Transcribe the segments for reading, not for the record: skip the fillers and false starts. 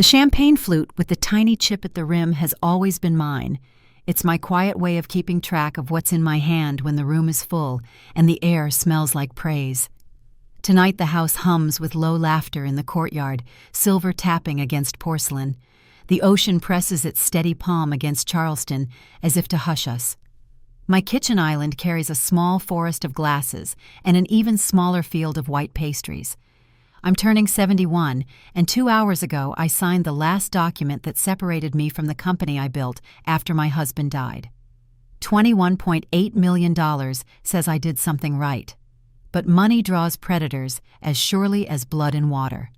The champagne flute with the tiny chip at the rim has always been mine. It's my quiet way of keeping track of what's in my hand when the room is full and the air smells like praise. Tonight the house hums with low laughter in the courtyard, silver tapping against porcelain. The ocean presses its steady palm against Charleston as if to hush us. My kitchen island carries a small forest of glasses and an even smaller field of white pastries. I'm turning 71, and 2 hours ago I signed the last document that separated me from the company I built after my husband died. $21.8 million says I did something right. But money draws predators as surely as blood and water.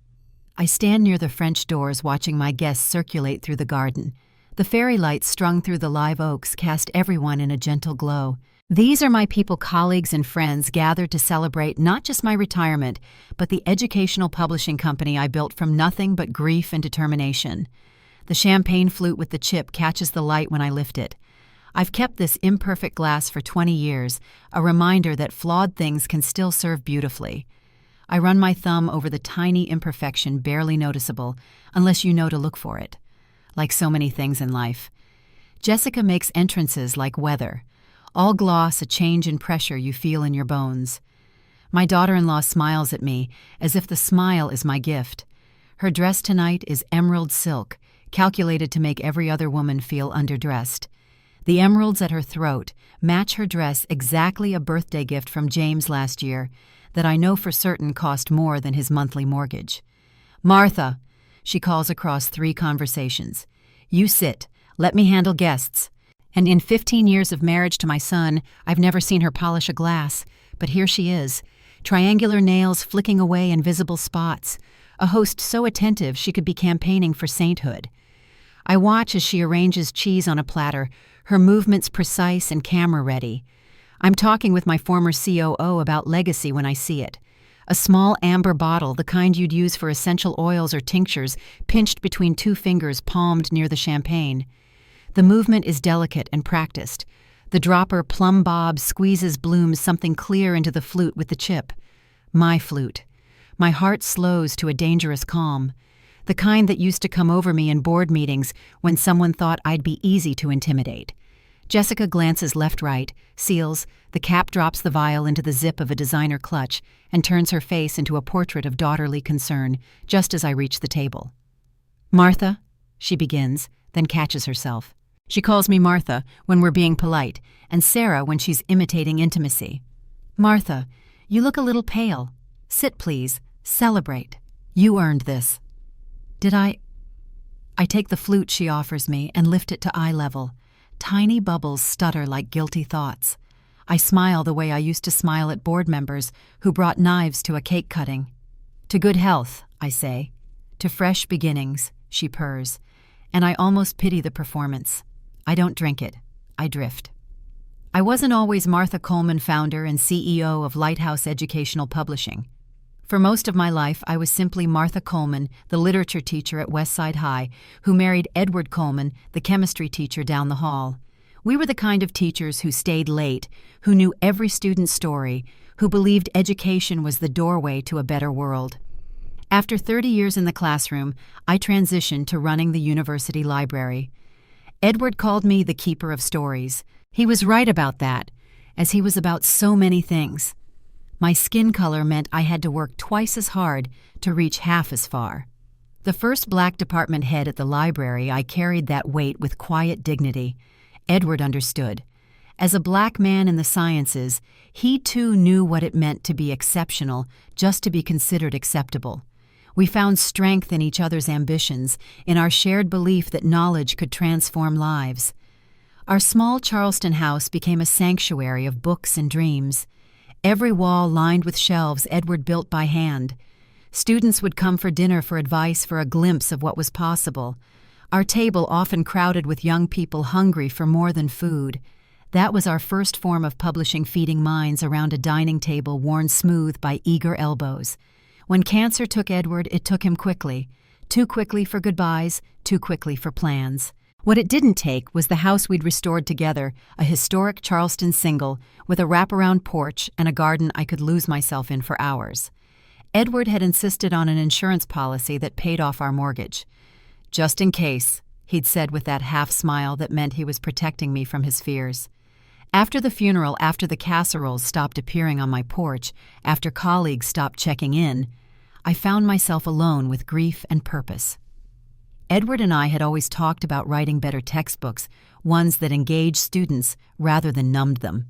I stand near the French doors watching my guests circulate through the garden. The fairy lights strung through the live oaks cast everyone in a gentle glow. These are my people, colleagues and friends gathered to celebrate not just my retirement, but the educational publishing company I built from nothing but grief and determination. The champagne flute with the chip catches the light when I lift it. I've kept this imperfect glass for 20 years, a reminder that flawed things can still serve beautifully. I run my thumb over the tiny imperfection barely noticeable, unless you know to look for it. Like so many things in life. Jessica makes entrances like weather. All gloss, a change in pressure you feel in your bones. My daughter-in-law smiles at me, as if the smile is my gift. Her dress tonight is emerald silk, calculated to make every other woman feel underdressed. The emeralds at her throat match her dress exactly, a birthday gift from James last year that I know for certain cost more than his monthly mortgage. "Martha," she calls across 3 conversations. "You sit. Let me handle guests." And in 15 years of marriage to my son, I've never seen her polish a glass, but here she is, triangular nails flicking away invisible spots, a host so attentive she could be campaigning for sainthood. I watch as she arranges cheese on a platter, her movements precise and camera-ready. I'm talking with my former COO about legacy when I see it. A small amber bottle, the kind you'd use for essential oils or tinctures, pinched between 2 fingers palmed near the champagne. The movement is delicate and practiced. The dropper plumb bob squeezes blooms something clear into the flute with the chip. My flute. My heart slows to a dangerous calm. The kind that used to come over me in board meetings when someone thought I'd be easy to intimidate. Jessica glances left-right, seals, the cap drops the vial into the zip of a designer clutch, and turns her face into a portrait of daughterly concern, just as I reach the table. "Martha," she begins, then catches herself. She calls me Martha when we're being polite, and Sarah when she's imitating intimacy. "Martha, you look a little pale. Sit, please. Celebrate. You earned this." "Did I?" I take the flute she offers me and lift it to eye level. Tiny bubbles stutter like guilty thoughts. I smile the way I used to smile at board members who brought knives to a cake cutting. "To good health," I say. "To fresh beginnings," she purrs, and I almost pity the performance. I don't drink it. I drift. I wasn't always Martha Coleman, founder and CEO of Lighthouse Educational Publishing. For most of my life, I was simply Martha Coleman, the literature teacher at Westside High, who married Edward Coleman, the chemistry teacher down the hall. We were the kind of teachers who stayed late, who knew every student's story, who believed education was the doorway to a better world. After 30 years in the classroom, I transitioned to running the university library. Edward called me the keeper of stories. He was right about that, as he was about so many things. My skin color meant I had to work twice as hard to reach half as far. The first black department head at the library, I carried that weight with quiet dignity. Edward understood. As a black man in the sciences, he too knew what it meant to be exceptional, just to be considered acceptable. We found strength in each other's ambitions, in our shared belief that knowledge could transform lives. Our small Charleston house became a sanctuary of books and dreams. Every wall lined with shelves Edward built by hand. Students would come for dinner for advice, for a glimpse of what was possible. Our table often crowded with young people hungry for more than food. That was our first form of publishing, feeding minds around a dining table worn smooth by eager elbows. When cancer took Edward, it took him quickly. Too quickly for goodbyes, too quickly for plans. What it didn't take was the house we'd restored together, a historic Charleston single with a wraparound porch and a garden I could lose myself in for hours. Edward had insisted on an insurance policy that paid off our mortgage. "Just in case," he'd said with that half-smile that meant he was protecting me from his fears. After the funeral, after the casseroles stopped appearing on my porch, after colleagues stopped checking in, I found myself alone with grief and purpose. Edward and I had always talked about writing better textbooks, ones that engaged students rather than numbed them.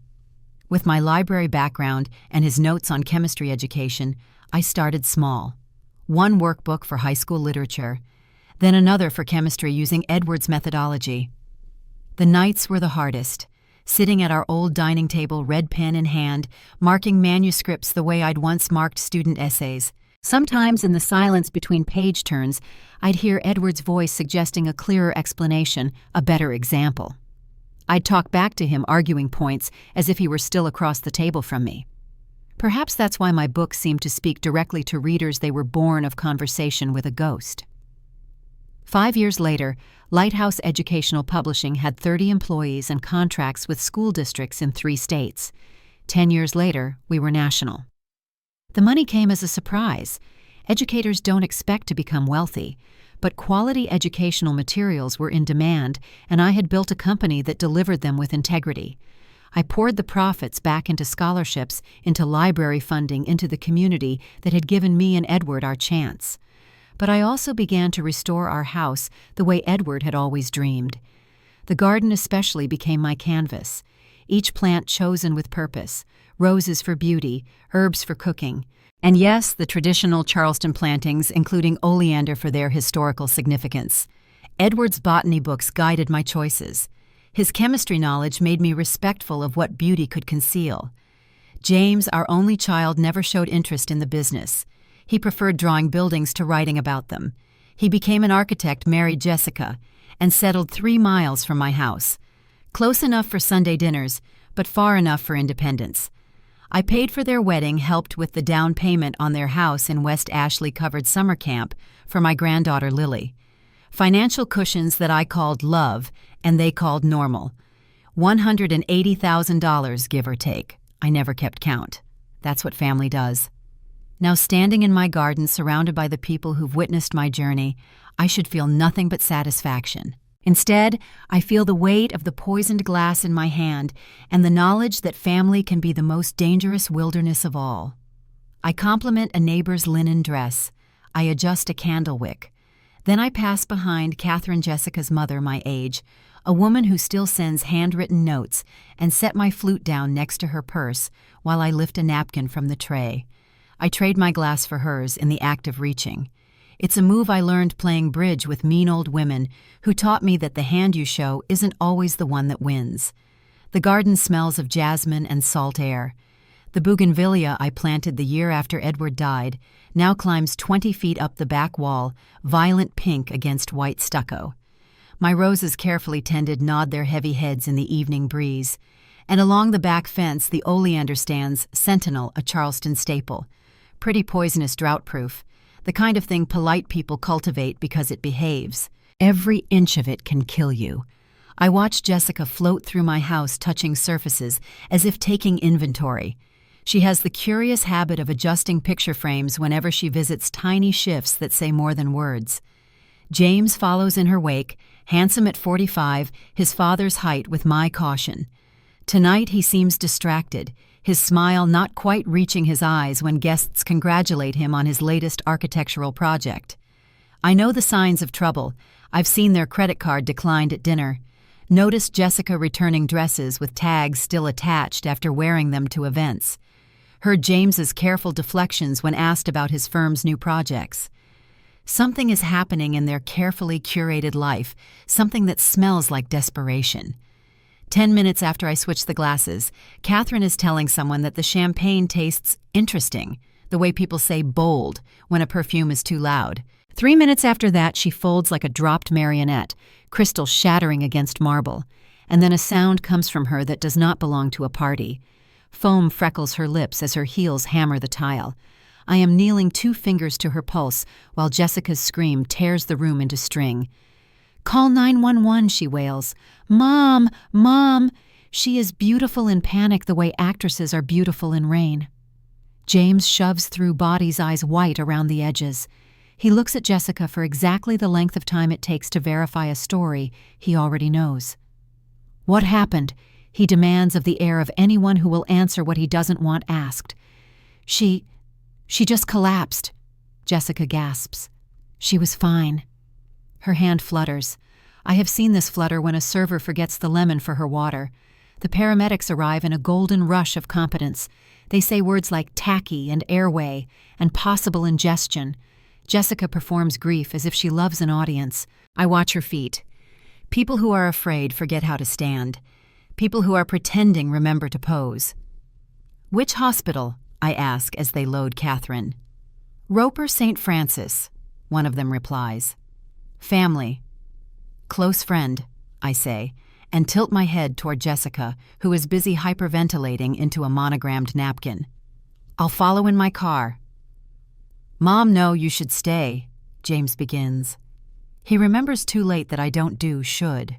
With my library background and his notes on chemistry education, I started small. One workbook for high school literature, then another for chemistry using Edward's methodology. The nights were the hardest, sitting at our old dining table, red pen in hand, marking manuscripts the way I'd once marked student essays. Sometimes in the silence between page turns, I'd hear Edward's voice suggesting a clearer explanation, a better example. I'd talk back to him, arguing points as if he were still across the table from me. Perhaps that's why my books seemed to speak directly to readers. They were born of conversation with a ghost. 5 years later, Lighthouse Educational Publishing had 30 employees and contracts with school districts in 3 states. 10 years later, we were national. The money came as a surprise. Educators don't expect to become wealthy, but quality educational materials were in demand, and I had built a company that delivered them with integrity. I poured the profits back into scholarships, into library funding, into the community that had given me and Edward our chance. But I also began to restore our house the way Edward had always dreamed. The garden especially became my canvas, each plant chosen with purpose, roses for beauty, herbs for cooking, and yes, the traditional Charleston plantings, including oleander for their historical significance. Edward's botany books guided my choices. His chemistry knowledge made me respectful of what beauty could conceal. James, our only child, never showed interest in the business. He preferred drawing buildings to writing about them. He became an architect, married Jessica, and settled 3 miles from my house. Close enough for Sunday dinners, but far enough for independence. I paid for their wedding, helped with the down payment on their house in West Ashley-covered summer camp for my granddaughter Lily. Financial cushions that I called love and they called normal. $180,000, give or take. I never kept count. That's what family does. Now, standing in my garden, surrounded by the people who've witnessed my journey, I should feel nothing but satisfaction. Instead, I feel the weight of the poisoned glass in my hand and the knowledge that family can be the most dangerous wilderness of all. I compliment a neighbor's linen dress. I adjust a candle wick. Then I pass behind Catherine Jessica's mother, my age, a woman who still sends handwritten notes, and set my flute down next to her purse while I lift a napkin from the tray. I trade my glass for hers in the act of reaching. It's a move I learned playing bridge with mean old women who taught me that the hand you show isn't always the one that wins. The garden smells of jasmine and salt air. The bougainvillea I planted the year after Edward died now climbs 20 feet up the back wall, violent pink against white stucco. My roses, carefully tended, nod their heavy heads in the evening breeze. And along the back fence, the oleander stands, Sentinel, a Charleston staple. Pretty poisonous, drought-proof. The kind of thing polite people cultivate because it behaves. Every inch of it can kill you. I watch Jessica float through my house, touching surfaces as if taking inventory. She has the curious habit of adjusting picture frames whenever she visits, tiny shifts that say more than words. James follows in her wake, handsome at 45, his father's height with my caution. Tonight he seems distracted, his smile not quite reaching his eyes when guests congratulate him on his latest architectural project. I know the signs of trouble. I've seen their credit card declined at dinner. Noticed Jessica returning dresses with tags still attached after wearing them to events. Heard James's careful deflections when asked about his firm's new projects. Something is happening in their carefully curated life, something that smells like desperation. 10 minutes after I switch the glasses, Catherine is telling someone that the champagne tastes interesting, the way people say bold when a perfume is too loud. 3 minutes after that, she folds like a dropped marionette, crystal shattering against marble, and then a sound comes from her that does not belong to a party. Foam freckles her lips as her heels hammer the tile. I am kneeling, 2 fingers to her pulse, while Jessica's scream tears the room into string. "Call 911, she wails. "Mom! Mom!" She is beautiful in panic the way actresses are beautiful in rain. James shoves through, body's eyes white around the edges. He looks at Jessica for exactly the length of time it takes to verify a story he already knows. "What happened?" he demands of the air of anyone who will answer what he doesn't want asked. She just collapsed," Jessica gasps. "She was fine." Her hand flutters. I have seen this flutter when a server forgets the lemon for her water. The paramedics arrive in a golden rush of competence. They say words like tacky and airway and possible ingestion. Jessica performs grief as if she loves an audience. I watch her feet. People who are afraid forget how to stand. People who are pretending remember to pose. "Which hospital?" I ask as they load Catherine. "Roper St. Francis," one of them replies. "Family." "Close friend," I say, and tilt my head toward Jessica, who is busy hyperventilating into a monogrammed napkin. "I'll follow in my car." "Mom, no, you should stay," James begins. He remembers too late that I don't do should.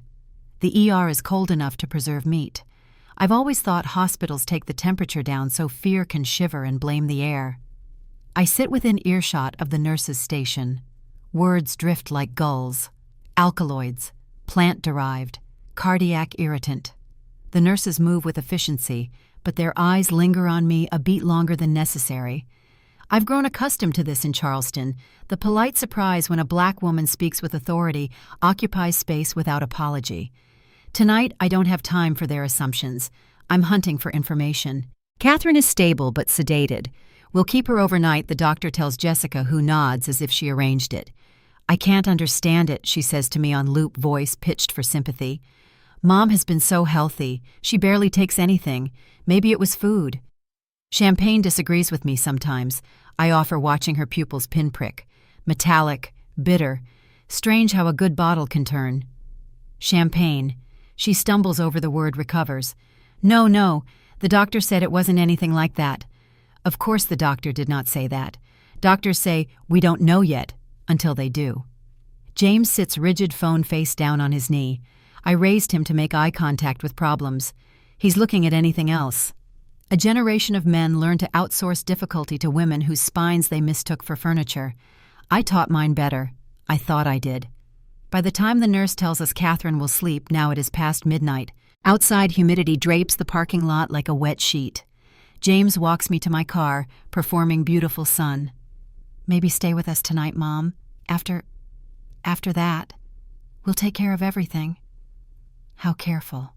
The ER is cold enough to preserve meat. I've always thought hospitals take the temperature down so fear can shiver and blame the air. I sit within earshot of the nurse's station. Words drift like gulls. Alkaloids, plant-derived, cardiac irritant. The nurses move with efficiency, but their eyes linger on me a beat longer than necessary. I've grown accustomed to this in Charleston. The polite surprise when a black woman speaks with authority occupies space without apology. Tonight, I don't have time for their assumptions. I'm hunting for information. Catherine is stable but sedated. We'll keep her overnight, the doctor tells Jessica, who nods as if she arranged it. "I can't understand it," she says to me on loop voice pitched for sympathy. "Mom has been so healthy. She barely takes anything. Maybe it was food." Champagne disagrees with me sometimes. I offer, watching her pupils pinprick. Metallic, bitter. Strange how a good bottle can turn. Champagne. She stumbles over the word, recovers. No, the doctor said it wasn't anything like that." Of course the doctor did not say that. Doctors say, "We don't know yet," until they do. James sits rigid, phone face down on his knee. I raised him to make eye contact with problems. He's looking at anything else. A generation of men learned to outsource difficulty to women whose spines they mistook for furniture. I taught mine better. I thought I did. By the time the nurse tells us Catherine will sleep, now it is past midnight. Outside, humidity drapes the parking lot like a wet sheet. James walks me to my car, performing beautiful sun. "Maybe stay with us tonight, Mom. After that, we'll take care of everything." How careful.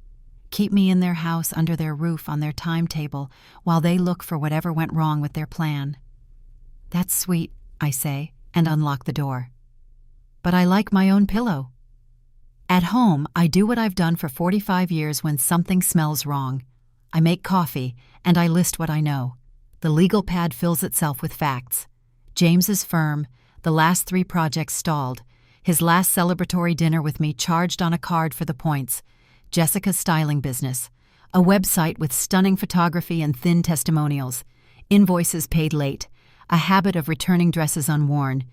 Keep me in their house, under their roof, on their timetable, while they look for whatever went wrong with their plan. "That's sweet," I say, and unlock the door. But I like my own pillow. At home, I do what I've done for 45 years when something smells wrong. I make coffee, and I list what I know. The legal pad fills itself with facts. James is firm. The last 3 projects stalled. His last celebratory dinner with me charged on a card for the points. Jessica's styling business. A website with stunning photography and thin testimonials. Invoices paid late. A habit of returning dresses unworn.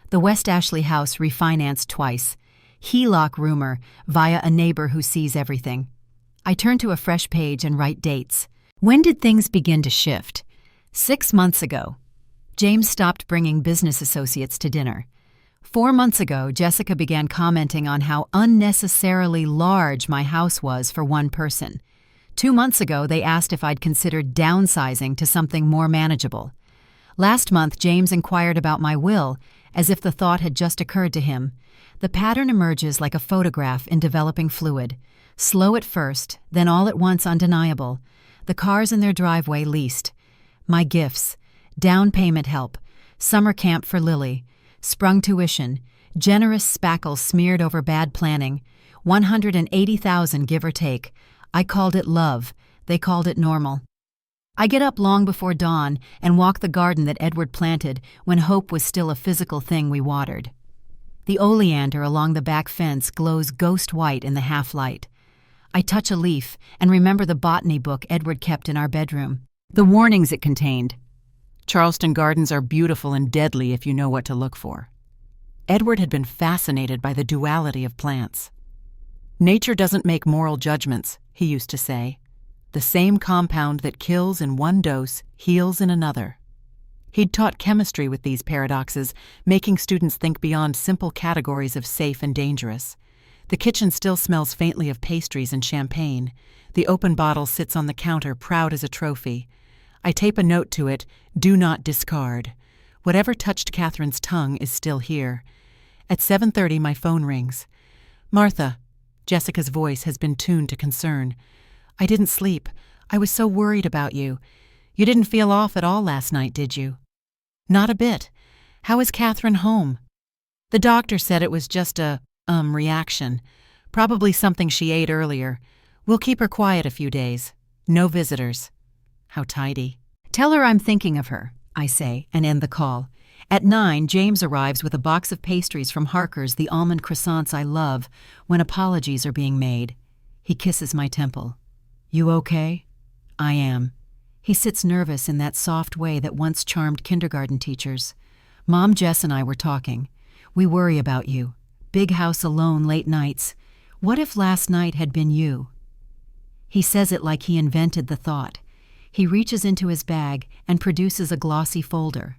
The West Ashley house refinanced twice. HELOC rumor via a neighbor who sees everything. I turn to a fresh page and write dates. When did things begin to shift? 6 months ago. James stopped bringing business associates to dinner. 4 months ago, Jessica began commenting on how unnecessarily large my house was for one person. 2 months ago, they asked if I'd considered downsizing to something more manageable. Last month, James inquired about my will, as if the thought had just occurred to him. The pattern emerges like a photograph in developing fluid. Slow at first, then all at once undeniable. The cars in their driveway leased. My gifts. Down payment help. Summer camp for Lily. Sprung tuition. Generous spackle smeared over bad planning. $180,000 give or take. I called it love. They called it normal. I get up long before dawn and walk the garden that Edward planted when hope was still a physical thing we watered. The oleander along the back fence glows ghost white in the half-light. I touch a leaf and remember the botany book Edward kept in our bedroom. The warnings it contained. Charleston gardens are beautiful and deadly if you know what to look for. Edward had been fascinated by the duality of plants. Nature doesn't make moral judgments, he used to say. The same compound that kills in one dose heals in another. He'd taught chemistry with these paradoxes, making students think beyond simple categories of safe and dangerous. The kitchen still smells faintly of pastries and champagne. The open bottle sits on the counter, proud as a trophy. I tape a note to it, "Do not discard." Whatever touched Catherine's tongue is still here. At 7:30, my phone rings. "Martha." Jessica's voice has been tuned to concern. "I didn't sleep. I was so worried about you. You didn't feel off at all last night, did you?" "Not a bit. How is Catherine home?" "The doctor said it was just a, reaction. Probably something she ate earlier. We'll keep her quiet a few days. No visitors." How tidy. "Tell her I'm thinking of her," I say, and end the call. At 9, James arrives with a box of pastries from Harker's, the almond croissants I love, when apologies are being made. He kisses my temple. "You okay?" I am. He sits nervous in that soft way that once charmed kindergarten teachers. "Mom, Jess, and I were talking. We worry about you. Big house alone late nights. What if last night had been you?" He says it like he invented the thought. He reaches into his bag and produces a glossy folder.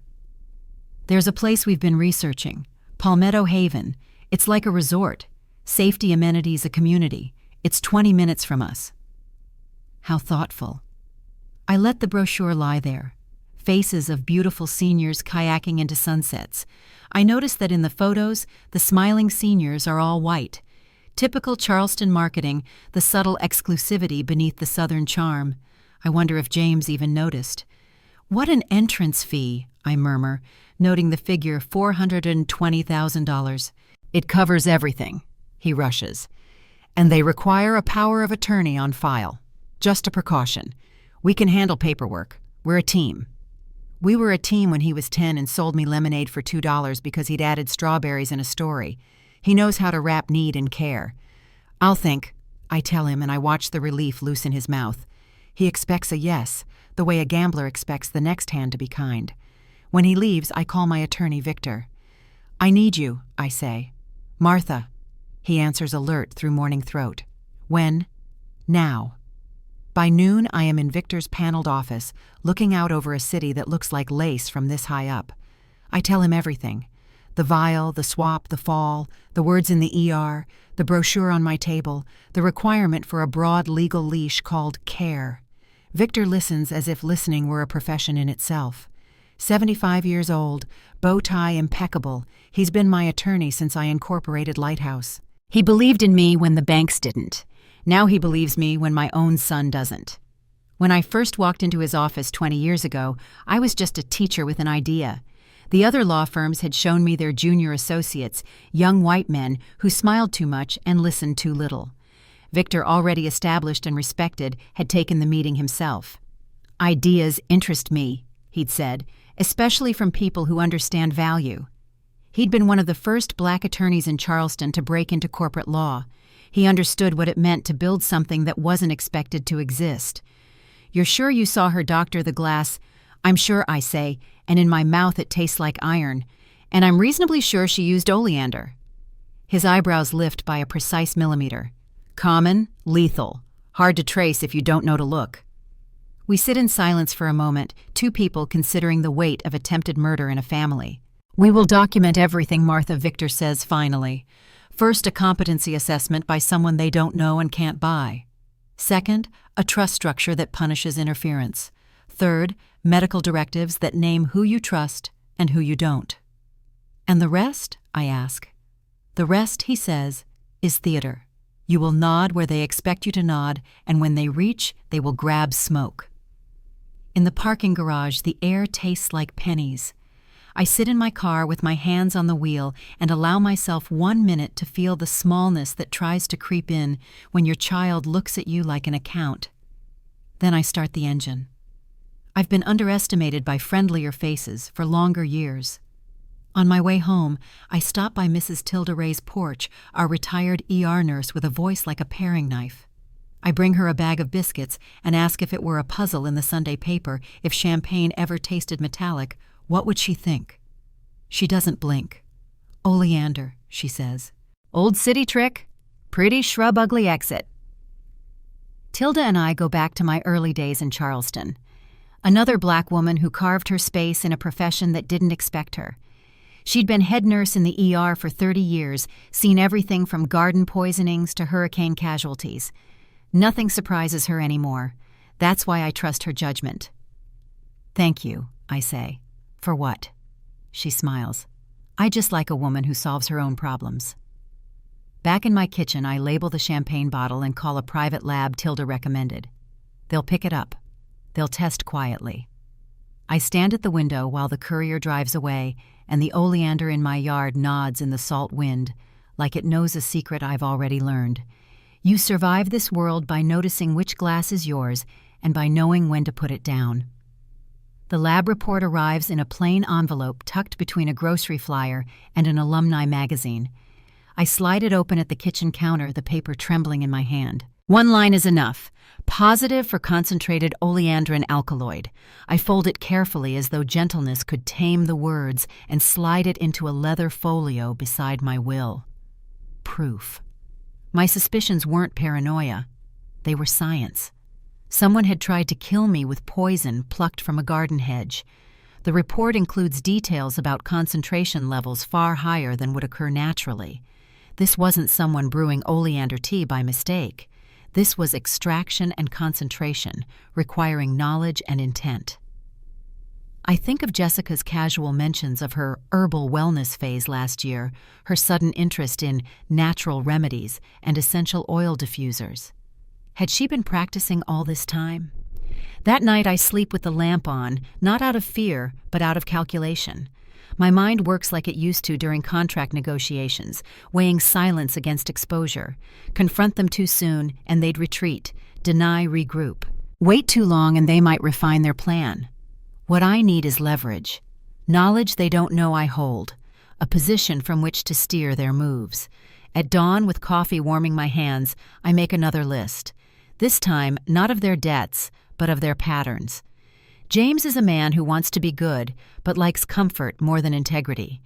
"There's a place we've been researching. Palmetto Haven. It's like a resort. Safety, amenities, a community. It's 20 minutes from us." How thoughtful. I let the brochure lie there. Faces of beautiful seniors kayaking into sunsets. I notice that in the photos, the smiling seniors are all white. Typical Charleston marketing, the subtle exclusivity beneath the southern charm. I wonder if James even noticed. "What an entrance fee," I murmur, noting the figure $420,000. "It covers everything," he rushes. "And they require a power of attorney on file. Just a precaution. We can handle paperwork. We're a team." We were a team when he was 10 and sold me lemonade for $2 because he'd added strawberries in a story. He knows how to wrap need and care. "I'll think," I tell him, and I watch the relief loosen his mouth. He expects a yes, the way a gambler expects the next hand to be kind. When he leaves, I call my attorney, Victor. "I need you," I say. "Martha." He answers alert through morning throat. "When?" "Now." By noon, I am in Victor's paneled office, looking out over a city that looks like lace from this high up. I tell him everything. The vial, the swap, the fall, the words in the ER, the brochure on my table, the requirement for a broad legal leash called care. Victor listens as if listening were a profession in itself. 75 years old, bow tie impeccable, he's been my attorney since I incorporated Lighthouse. He believed in me when the banks didn't. Now he believes me when my own son doesn't. When I first walked into his office 20 years ago, I was just a teacher with an idea. The other law firms had shown me their junior associates, young white men who smiled too much and listened too little. Victor, already established and respected, had taken the meeting himself. "Ideas interest me," he'd said, "especially from people who understand value." He'd been one of the first black attorneys in Charleston to break into corporate law. He understood what it meant to build something that wasn't expected to exist. "You're sure you saw her doctor the glass?" "I'm sure," I say, and in my mouth it tastes like iron. "And I'm reasonably sure she used oleander." His eyebrows lift by a precise millimeter. "Common, lethal. Hard to trace if you don't know to look." We sit in silence for a moment, two people considering the weight of attempted murder in a family. "We will document everything," Martha, Victor says finally. "First, a competency assessment by someone they don't know and can't buy. Second, a trust structure that punishes interference. Third, medical directives that name who you trust and who you don't." "And the rest?" I ask. "The rest," he says, "is theater. You will nod where they expect you to nod, and when they reach, they will grab smoke." In the parking garage, the air tastes like pennies. I sit in my car with my hands on the wheel and allow myself 1 minute to feel the smallness that tries to creep in when your child looks at you like an account. Then I start the engine. I've been underestimated by friendlier faces for longer years. On my way home, I stop by Mrs. Tilda Ray's porch, our retired ER nurse with a voice like a paring knife. I bring her a bag of biscuits and ask if it were a puzzle in the Sunday paper, if champagne ever tasted metallic, what would she think? She doesn't blink. "Oleander," she says. "Old city trick. Pretty shrub ugly exit." Tilda and I go back to my early days in Charleston. Another black woman who carved her space in a profession that didn't expect her. She'd been head nurse in the ER for 30 years, seen everything from garden poisonings to hurricane casualties. Nothing surprises her anymore. That's why I trust her judgment. "Thank you," I say. "For what?" She smiles. "I just like a woman who solves her own problems." Back in my kitchen, I label the champagne bottle and call a private lab Tilda recommended. They'll pick it up. They'll test quietly. I stand at the window while the courier drives away, and the oleander in my yard nods in the salt wind, like it knows a secret I've already learned. You survive this world by noticing which glass is yours and by knowing when to put it down. The lab report arrives in a plain envelope tucked between a grocery flyer and an alumni magazine. I slide it open at the kitchen counter, the paper trembling in my hand. One line is enough. Positive for concentrated oleandrin alkaloid. I fold it carefully as though gentleness could tame the words and slide it into a leather folio beside my will. Proof. My suspicions weren't paranoia. They were science. Someone had tried to kill me with poison plucked from a garden hedge. The report includes details about concentration levels far higher than would occur naturally. This wasn't someone brewing oleander tea by mistake. This was extraction and concentration, requiring knowledge and intent. I think of Jessica's casual mentions of her herbal wellness phase last year, her sudden interest in natural remedies and essential oil diffusers. Had she been practicing all this time? That night I sleep with the lamp on, not out of fear, but out of calculation. My mind works like it used to during contract negotiations, weighing silence against exposure. Confront them too soon, and they'd retreat, deny, regroup. Wait too long, and they might refine their plan. What I need is leverage. Knowledge they don't know I hold. A position from which to steer their moves. At dawn, with coffee warming my hands, I make another list. This time, not of their debts, but of their patterns. James is a man who wants to be good, but likes comfort more than integrity.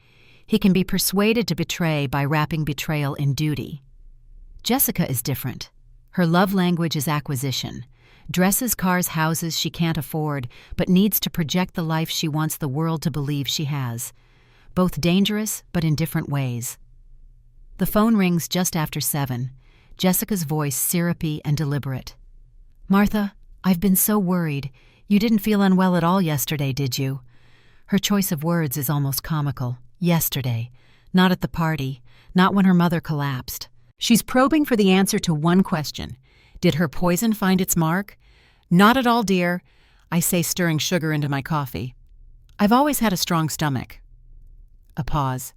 He can be persuaded to betray by wrapping betrayal in duty. Jessica is different. Her love language is acquisition. Dresses, cars, houses she can't afford, but needs to project the life she wants the world to believe she has. Both dangerous, but in different ways. The phone rings just after 7. Jessica's voice syrupy and deliberate. "Martha, I've been so worried. You didn't feel unwell at all yesterday, did you?" Her choice of words is almost comical. Yesterday. Not at the party. Not when her mother collapsed. She's probing for the answer to one question. Did her poison find its mark? "Not at all, dear," I say, stirring sugar into my coffee. "I've always had a strong stomach." A pause.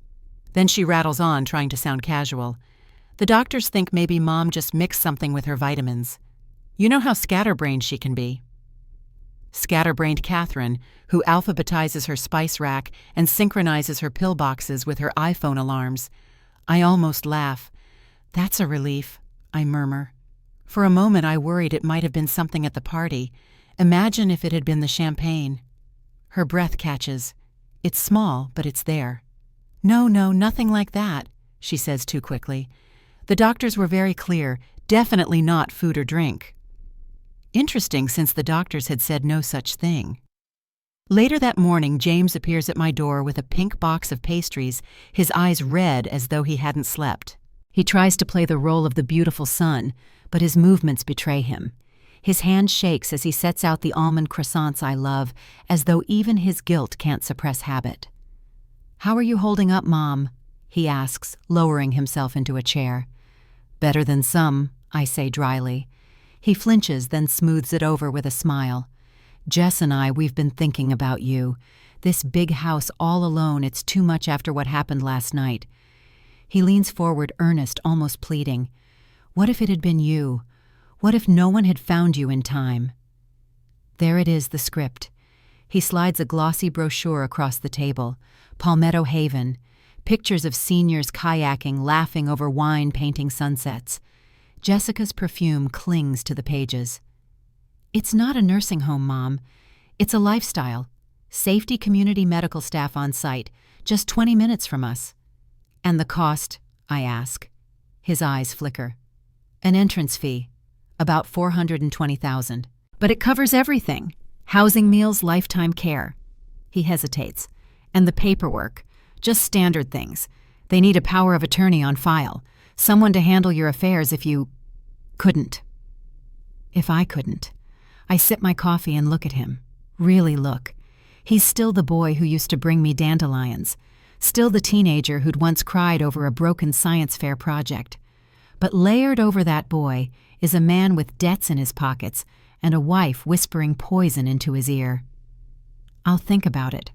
Then she rattles on, trying to sound casual. "The doctors think maybe Mom just mixed something with her vitamins. You know how scatterbrained she can be." Scatterbrained Catherine, who alphabetizes her spice rack and synchronizes her pill boxes with her iPhone alarms. I almost laugh. "That's a relief," I murmur. For a moment I worried it might have been something at the party. Imagine if it had been the champagne. Her breath catches. It's small, but it's there. No, nothing like that," she says too quickly. "The doctors were very clear, definitely not food or drink." Interesting, since the doctors had said no such thing. Later that morning, James appears at my door with a pink box of pastries, his eyes red as though he hadn't slept. He tries to play the role of the beautiful son, but his movements betray him. His hand shakes as he sets out the almond croissants I love, as though even his guilt can't suppress habit. "How are you holding up, Mom?" he asks, lowering himself into a chair. "Better than some," I say dryly. He flinches, then smooths it over with a smile. "Jess and we've been thinking about you. This big house all alone, it's too much after what happened last night." He leans forward, earnest, almost pleading. "What if it had been you? What if no one had found you in time?" There it is, the script. He slides a glossy brochure across the table. Palmetto Haven. Pictures of seniors kayaking, laughing over wine-painting sunsets. Jessica's perfume clings to the pages. "It's not a nursing home, Mom. It's a lifestyle. Safety community medical staff on site, just 20 minutes from us." "And the cost?" I ask. His eyes flicker. "An entrance fee. About $420,000. But it covers everything. Housing meals, lifetime care. He hesitates. And the paperwork. Just standard things. They need a power of attorney on file. Someone to handle your affairs if you couldn't. If I couldn't. I sip my coffee and look at him. Really look. He's still the boy who used to bring me dandelions. Still the teenager who'd once cried over a broken science fair project. But layered over that boy is a man with debts in his pockets and a wife whispering poison into his ear. I'll think about it.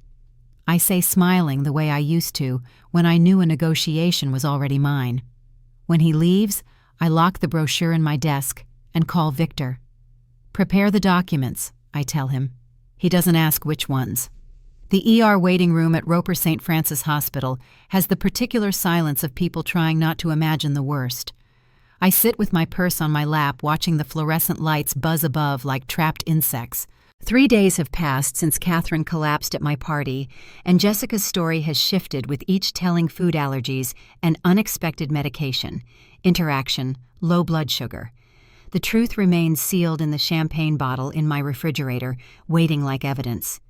I say, smiling the way I used to when I knew a negotiation was already mine. When he leaves, I lock the brochure in my desk and call Victor. Prepare the documents, I tell him. He doesn't ask which ones. The ER waiting room at Roper St. Francis Hospital has the particular silence of people trying not to imagine the worst. I sit with my purse on my lap watching the fluorescent lights buzz above like trapped insects. 3 days have passed since Catherine collapsed at my party, and Jessica's story has shifted with each telling food allergies and unexpected medication, interaction, low blood sugar. The truth remains sealed in the champagne bottle in my refrigerator, waiting like evidence.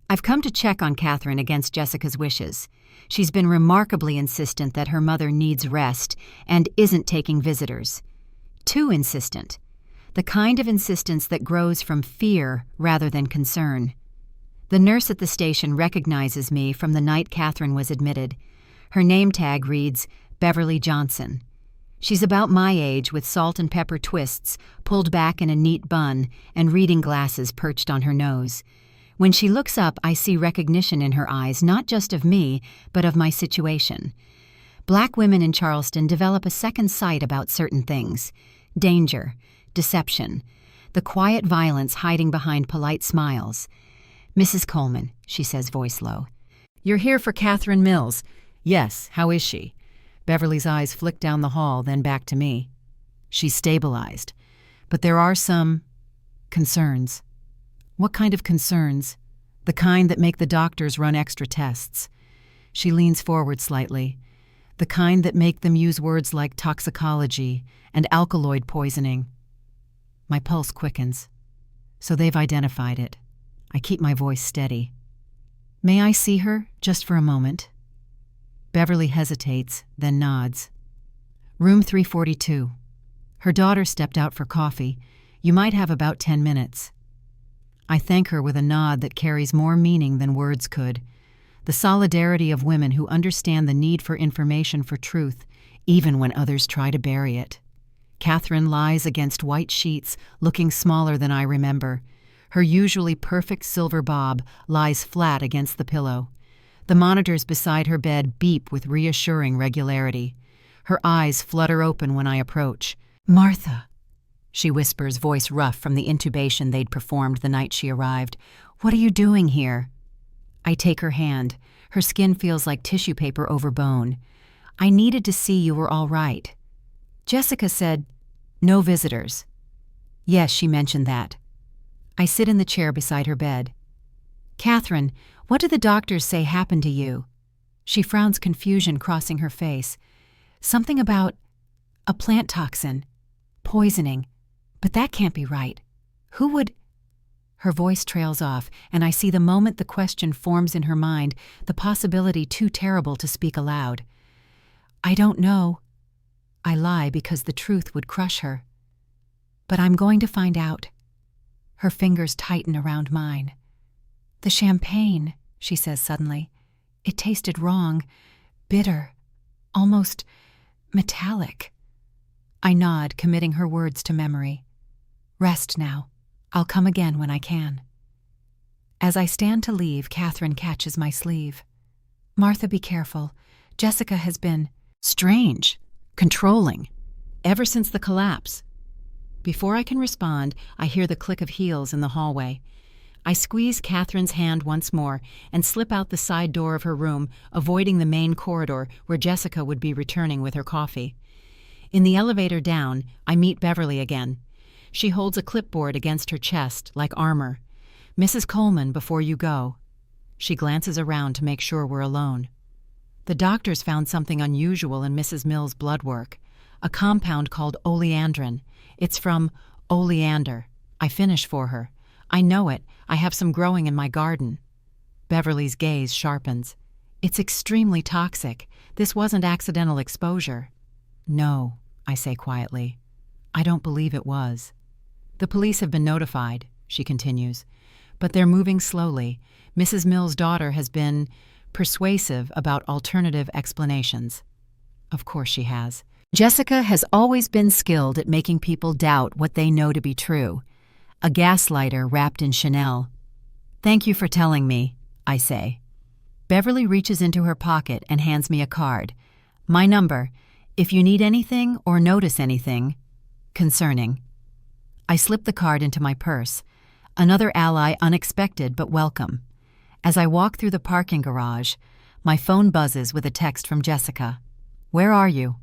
I've come to check on Catherine against Jessica's wishes. She's been remarkably insistent that her mother needs rest and isn't taking visitors. Too insistent. The kind of insistence that grows from fear rather than concern. The nurse at the station recognizes me from the night Catherine was admitted. Her name tag reads Beverly Johnson. She's about my age with salt and pepper twists pulled back in a neat bun and reading glasses perched on her nose. When she looks up, I see recognition in her eyes, not just of me, but of my situation. Black women in Charleston develop a second sight about certain things. Danger, deception, the quiet violence hiding behind polite smiles. "Mrs. Coleman," she says, voice low. "You're here for Catherine Mills." "Yes, how is she?" Beverly's eyes flick down the hall, then back to me. "She's stabilized. But there are some concerns." "What kind of concerns?" "The kind that make the doctors run extra tests." She leans forward slightly. "The kind that make them use words like toxicology and alkaloid poisoning." My pulse quickens. So they've identified it. I keep my voice steady. "May I see her, just for a moment?" Beverly hesitates, then nods. "Room 342. Her daughter stepped out for coffee. You might have about 10 minutes. I thank her with a nod that carries more meaning than words could. The solidarity of women who understand the need for information for truth, even when others try to bury it. Catherine lies against white sheets, looking smaller than I remember. Her usually perfect silver bob lies flat against the pillow. The monitors beside her bed beep with reassuring regularity. Her eyes flutter open when I approach. "Martha," she whispers, voice rough from the intubation they'd performed the night she arrived. "What are you doing here?" I take her hand. Her skin feels like tissue paper over bone. "I needed to see you were all right." "Jessica said, no visitors." "Yes, she mentioned that." I sit in the chair beside her bed. "Catherine, what did the doctors say happened to you?" She frowns, confusion crossing her face. "Something about a plant toxin, poisoning. But that can't be right. Who would—" Her voice trails off, and I see the moment the question forms in her mind, the possibility too terrible to speak aloud. "I don't know." I lie because the truth would crush her. "But I'm going to find out." Her fingers tighten around mine. "The champagne," she says suddenly. "It tasted wrong, bitter, almost metallic." I nod, committing her words to memory. "Rest now. I'll come again when I can." As I stand to leave, Catherine catches my sleeve. "Martha, be careful. Jessica has been—" "Strange. Controlling. Ever since the collapse." Before I can respond, I hear the click of heels in the hallway. I squeeze Catherine's hand once more and slip out the side door of her room, avoiding the main corridor where Jessica would be returning with her coffee. In the elevator down, I meet Beverly again. She holds a clipboard against her chest, like armor. "Mrs. Coleman, before you go." She glances around to make sure we're alone. "The doctors found something unusual in Mrs. Mills' blood work. A compound called oleandrin. It's from oleander. I finish for her. I know it. I have some growing in my garden. Beverly's gaze sharpens. It's extremely toxic. This wasn't accidental exposure. No, I say quietly. I don't believe it was. The police have been notified, she continues, but they're moving slowly. Mrs. Mill's daughter has been persuasive about alternative explanations. Of course she has. Jessica has always been skilled at making people doubt what they know to be true. A gaslighter wrapped in Chanel. Thank you for telling me, I say. Beverly reaches into her pocket and hands me a card. My number, if you need anything or notice anything concerning. I slip the card into my purse. Another ally, unexpected but welcome. As I walk through the parking garage, my phone buzzes with a text from Jessica. Where are you?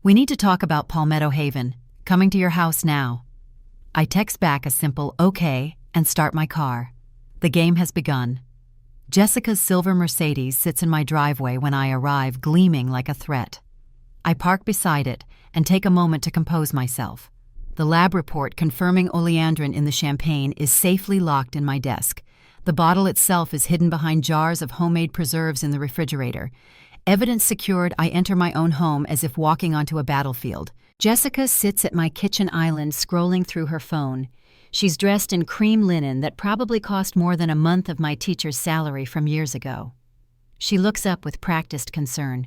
We need to talk about Palmetto Haven. Coming to your house now. I text back a simple okay and start my car. The game has begun. Jessica's silver Mercedes sits in my driveway when I arrive, gleaming like a threat. I park beside it and take a moment to compose myself. The lab report confirming oleandrin in the champagne is safely locked in my desk. The bottle itself is hidden behind jars of homemade preserves in the refrigerator. Evidence secured, I enter my own home as if walking onto a battlefield. Jessica sits at my kitchen island scrolling through her phone. She's dressed in cream linen that probably cost more than a month of my teacher's salary from years ago. She looks up with practiced concern.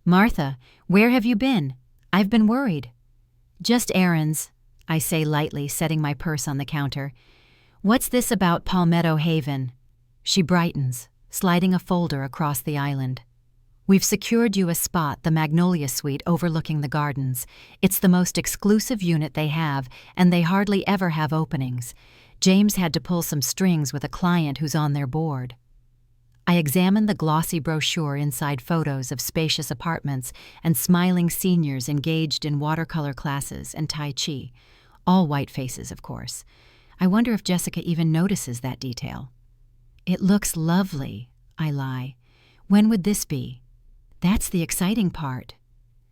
Martha, where have you been? I've been worried. Just errands, I say lightly, setting my purse on the counter. What's this about Palmetto Haven? She brightens, sliding a folder across the island. We've secured you a spot, the Magnolia Suite overlooking the gardens. It's the most exclusive unit they have, and they hardly ever have openings. James had to pull some strings with a client who's on their board. I examine the glossy brochure inside photos of spacious apartments and smiling seniors engaged in watercolor classes and Tai Chi. All white faces, of course. I wonder if Jessica even notices that detail. It looks lovely, I lie. When would this be? That's the exciting part.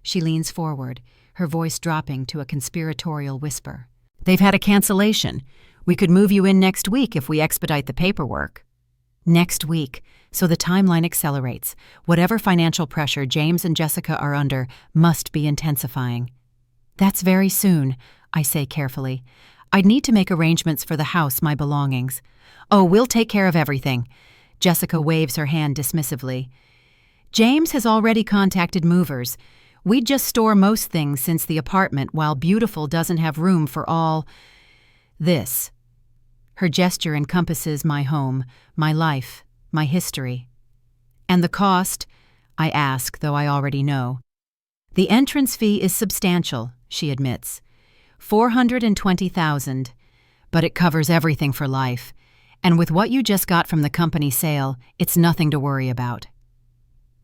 She leans forward, her voice dropping to a conspiratorial whisper. They've had a cancellation. We could move you in next week if we expedite the paperwork. Next week, so the timeline accelerates. Whatever financial pressure James and Jessica are under must be intensifying. That's very soon, I say carefully. I'd need to make arrangements for the house, my belongings. Oh, we'll take care of everything. Jessica waves her hand dismissively. James has already contacted movers. We'd just store most things since the apartment, while Beautiful doesn't have room for all this. Her gesture encompasses my home, my life, my history. And the cost? I ask, though I already know. The entrance fee is substantial, she admits. $420,000, but it covers everything for life. And with what you just got from the company sale, it's nothing to worry about.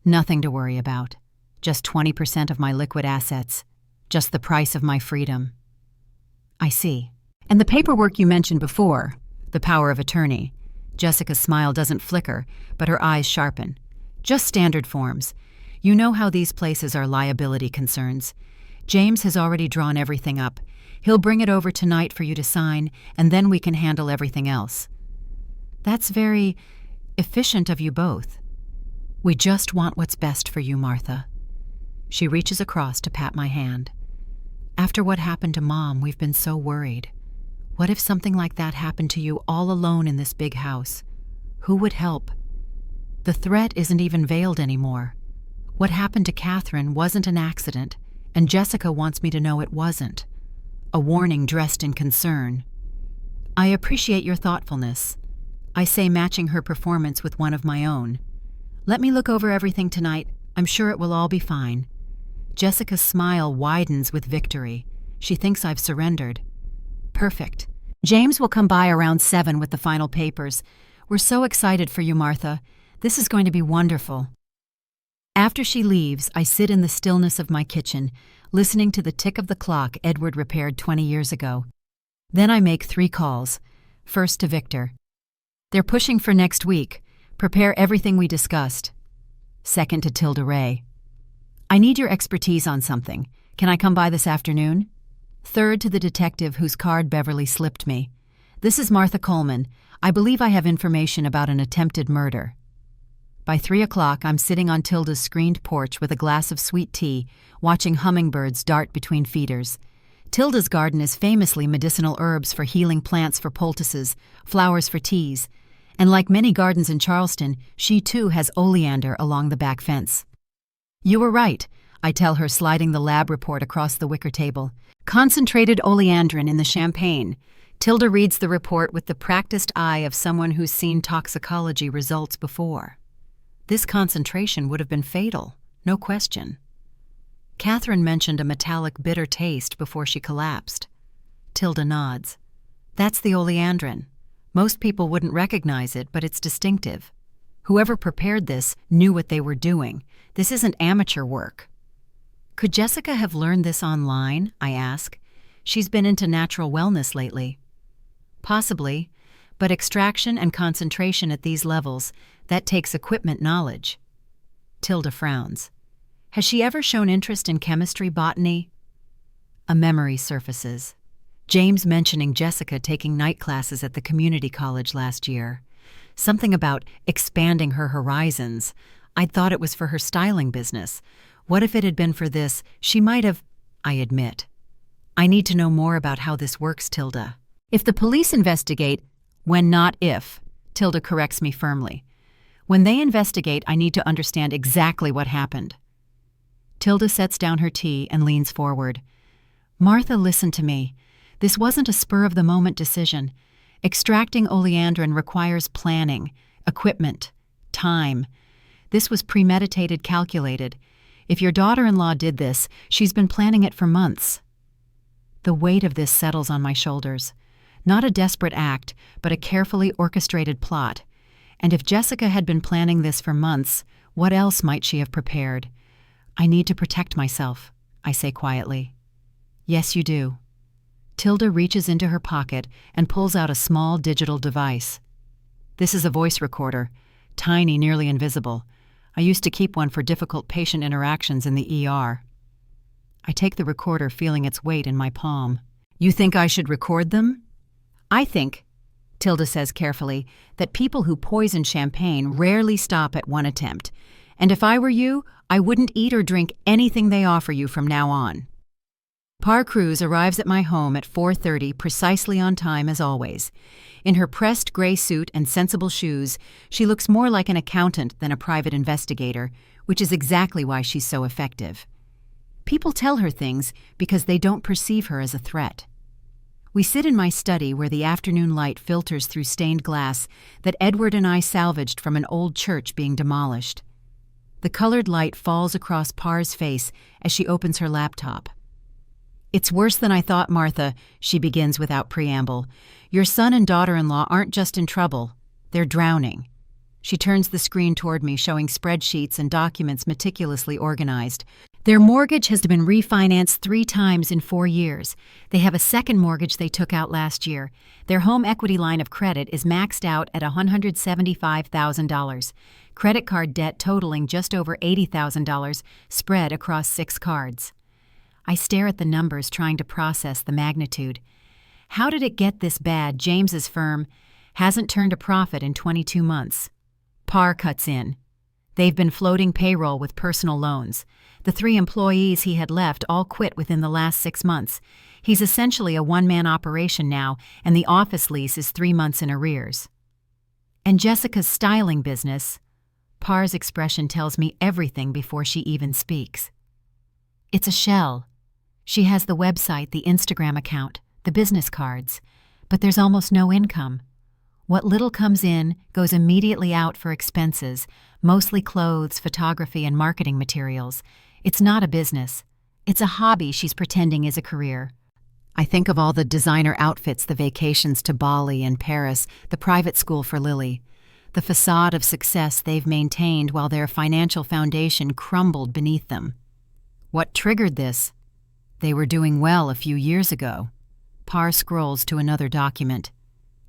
Nothing to worry about. Just 20% of my liquid assets. Just the price of my freedom. I see. And the paperwork you mentioned before, the power of attorney. Jessica's smile doesn't flicker, but her eyes sharpen. Just standard forms. You know how these places are liability concerns. James has already drawn everything up. He'll bring it over tonight for you to sign, and then we can handle everything else. That's very efficient of you both. We just want what's best for you, Martha. She reaches across to pat my hand. After what happened to Mom, we've been so worried. What if something like that happened to you all alone in this big house? Who would help? The threat isn't even veiled anymore. What happened to Catherine wasn't an accident, and Jessica wants me to know it wasn't. A warning dressed in concern. I appreciate your thoughtfulness. I say, matching her performance with one of my own. Let me look over everything tonight. I'm sure it will all be fine. Jessica's smile widens with victory. She thinks I've surrendered. Perfect. James will come by around 7 with the final papers. We're so excited for you, Martha. This is going to be wonderful. After she leaves, I sit in the stillness of my kitchen, listening to the tick of the clock Edward repaired 20 years ago. Then I make 3 calls. First to Victor. They're pushing for next week. Prepare everything we discussed. Second to Tilda Ray. I need your expertise on something. Can I come by this afternoon? Third to the detective whose card Beverly slipped me. This is Martha Coleman. I believe I have information about an attempted murder. By 3 o'clock, I'm sitting on Tilda's screened porch with a glass of sweet tea, watching hummingbirds dart between feeders. Tilda's garden is famously medicinal herbs for healing, plants for poultices, flowers for teas, and like many gardens in Charleston, she too has oleander along the back fence. You were right, I tell her, sliding the lab report across the wicker table. Concentrated oleandrin in the champagne. Tilda reads the report with the practiced eye of someone who's seen toxicology results before. This concentration would have been fatal, no question. Catherine mentioned a metallic bitter taste before she collapsed. Tilda nods. That's the oleandrin. Most people wouldn't recognize it, but it's distinctive. Whoever prepared this knew what they were doing. This isn't amateur work. Could Jessica have learned this online? I ask. She's been into natural wellness lately. Possibly, but extraction and concentration at these levels, that takes equipment knowledge. Tilda frowns. Has she ever shown interest in chemistry, botany? A memory surfaces. James mentioning Jessica taking night classes at the community college last year. Something about expanding her horizons. I'd thought it was for her styling business. What if it had been for this? She might have, I admit. I need to know more about how this works, Tilda. If the police investigate, when not if, Tilda corrects me firmly. When they investigate, I need to understand exactly what happened. Tilda sets down her tea and leans forward. Martha, listen to me. This wasn't a spur-of-the-moment decision. Extracting oleandrin requires planning, equipment, time. This was premeditated, calculated. If your daughter-in-law did this, she's been planning it for months. The weight of this settles on my shoulders. Not a desperate act, but a carefully orchestrated plot. And if Jessica had been planning this for months, what else might she have prepared? I need to protect myself, I say quietly. Yes, you do. Tilda reaches into her pocket and pulls out a small digital device. This is a voice recorder, tiny, nearly invisible. I used to keep one for difficult patient interactions in the ER. I take the recorder, feeling its weight in my palm. You think I should record them? I think, Tilda says carefully, that people who poison champagne rarely stop at one attempt. And if I were you, I wouldn't eat or drink anything they offer you from now on. Par Cruz arrives at my home at 4:30, precisely on time as always. In her pressed gray suit and sensible shoes, she looks more like an accountant than a private investigator, which is exactly why she's so effective. People tell her things because they don't perceive her as a threat. We sit in my study where the afternoon light filters through stained glass that Edward and I salvaged from an old church being demolished. The colored light falls across Par's face as she opens her laptop. It's worse than I thought, Martha, she begins without preamble. Your son and daughter-in-law aren't just in trouble, they're drowning. She turns the screen toward me, showing spreadsheets and documents meticulously organized. Their mortgage has been refinanced 3 times in 4 years. They have a second mortgage they took out last year. Their home equity line of credit is maxed out at $175,000. Credit card debt totaling just over $80,000, spread across 6 cards. I stare at the numbers, trying to process the magnitude. How did it get this bad? James's firm hasn't turned a profit in 22 months. Par cuts in. They've been floating payroll with personal loans. The 3 employees he had left all quit within the last 6 months. He's essentially a one-man operation now, and the office lease is 3 months in arrears. And Jessica's styling business, Par's expression tells me everything before she even speaks. It's a shell. She has the website, the Instagram account, the business cards, but there's almost no income. What little comes in goes immediately out for expenses, mostly clothes, photography, and marketing materials. It's not a business. It's a hobby she's pretending is a career. I think of all the designer outfits, the vacations to Bali and Paris, the private school for Lily, the facade of success they've maintained while their financial foundation crumbled beneath them. What triggered this? They were doing well a few years ago. Par scrolls to another document.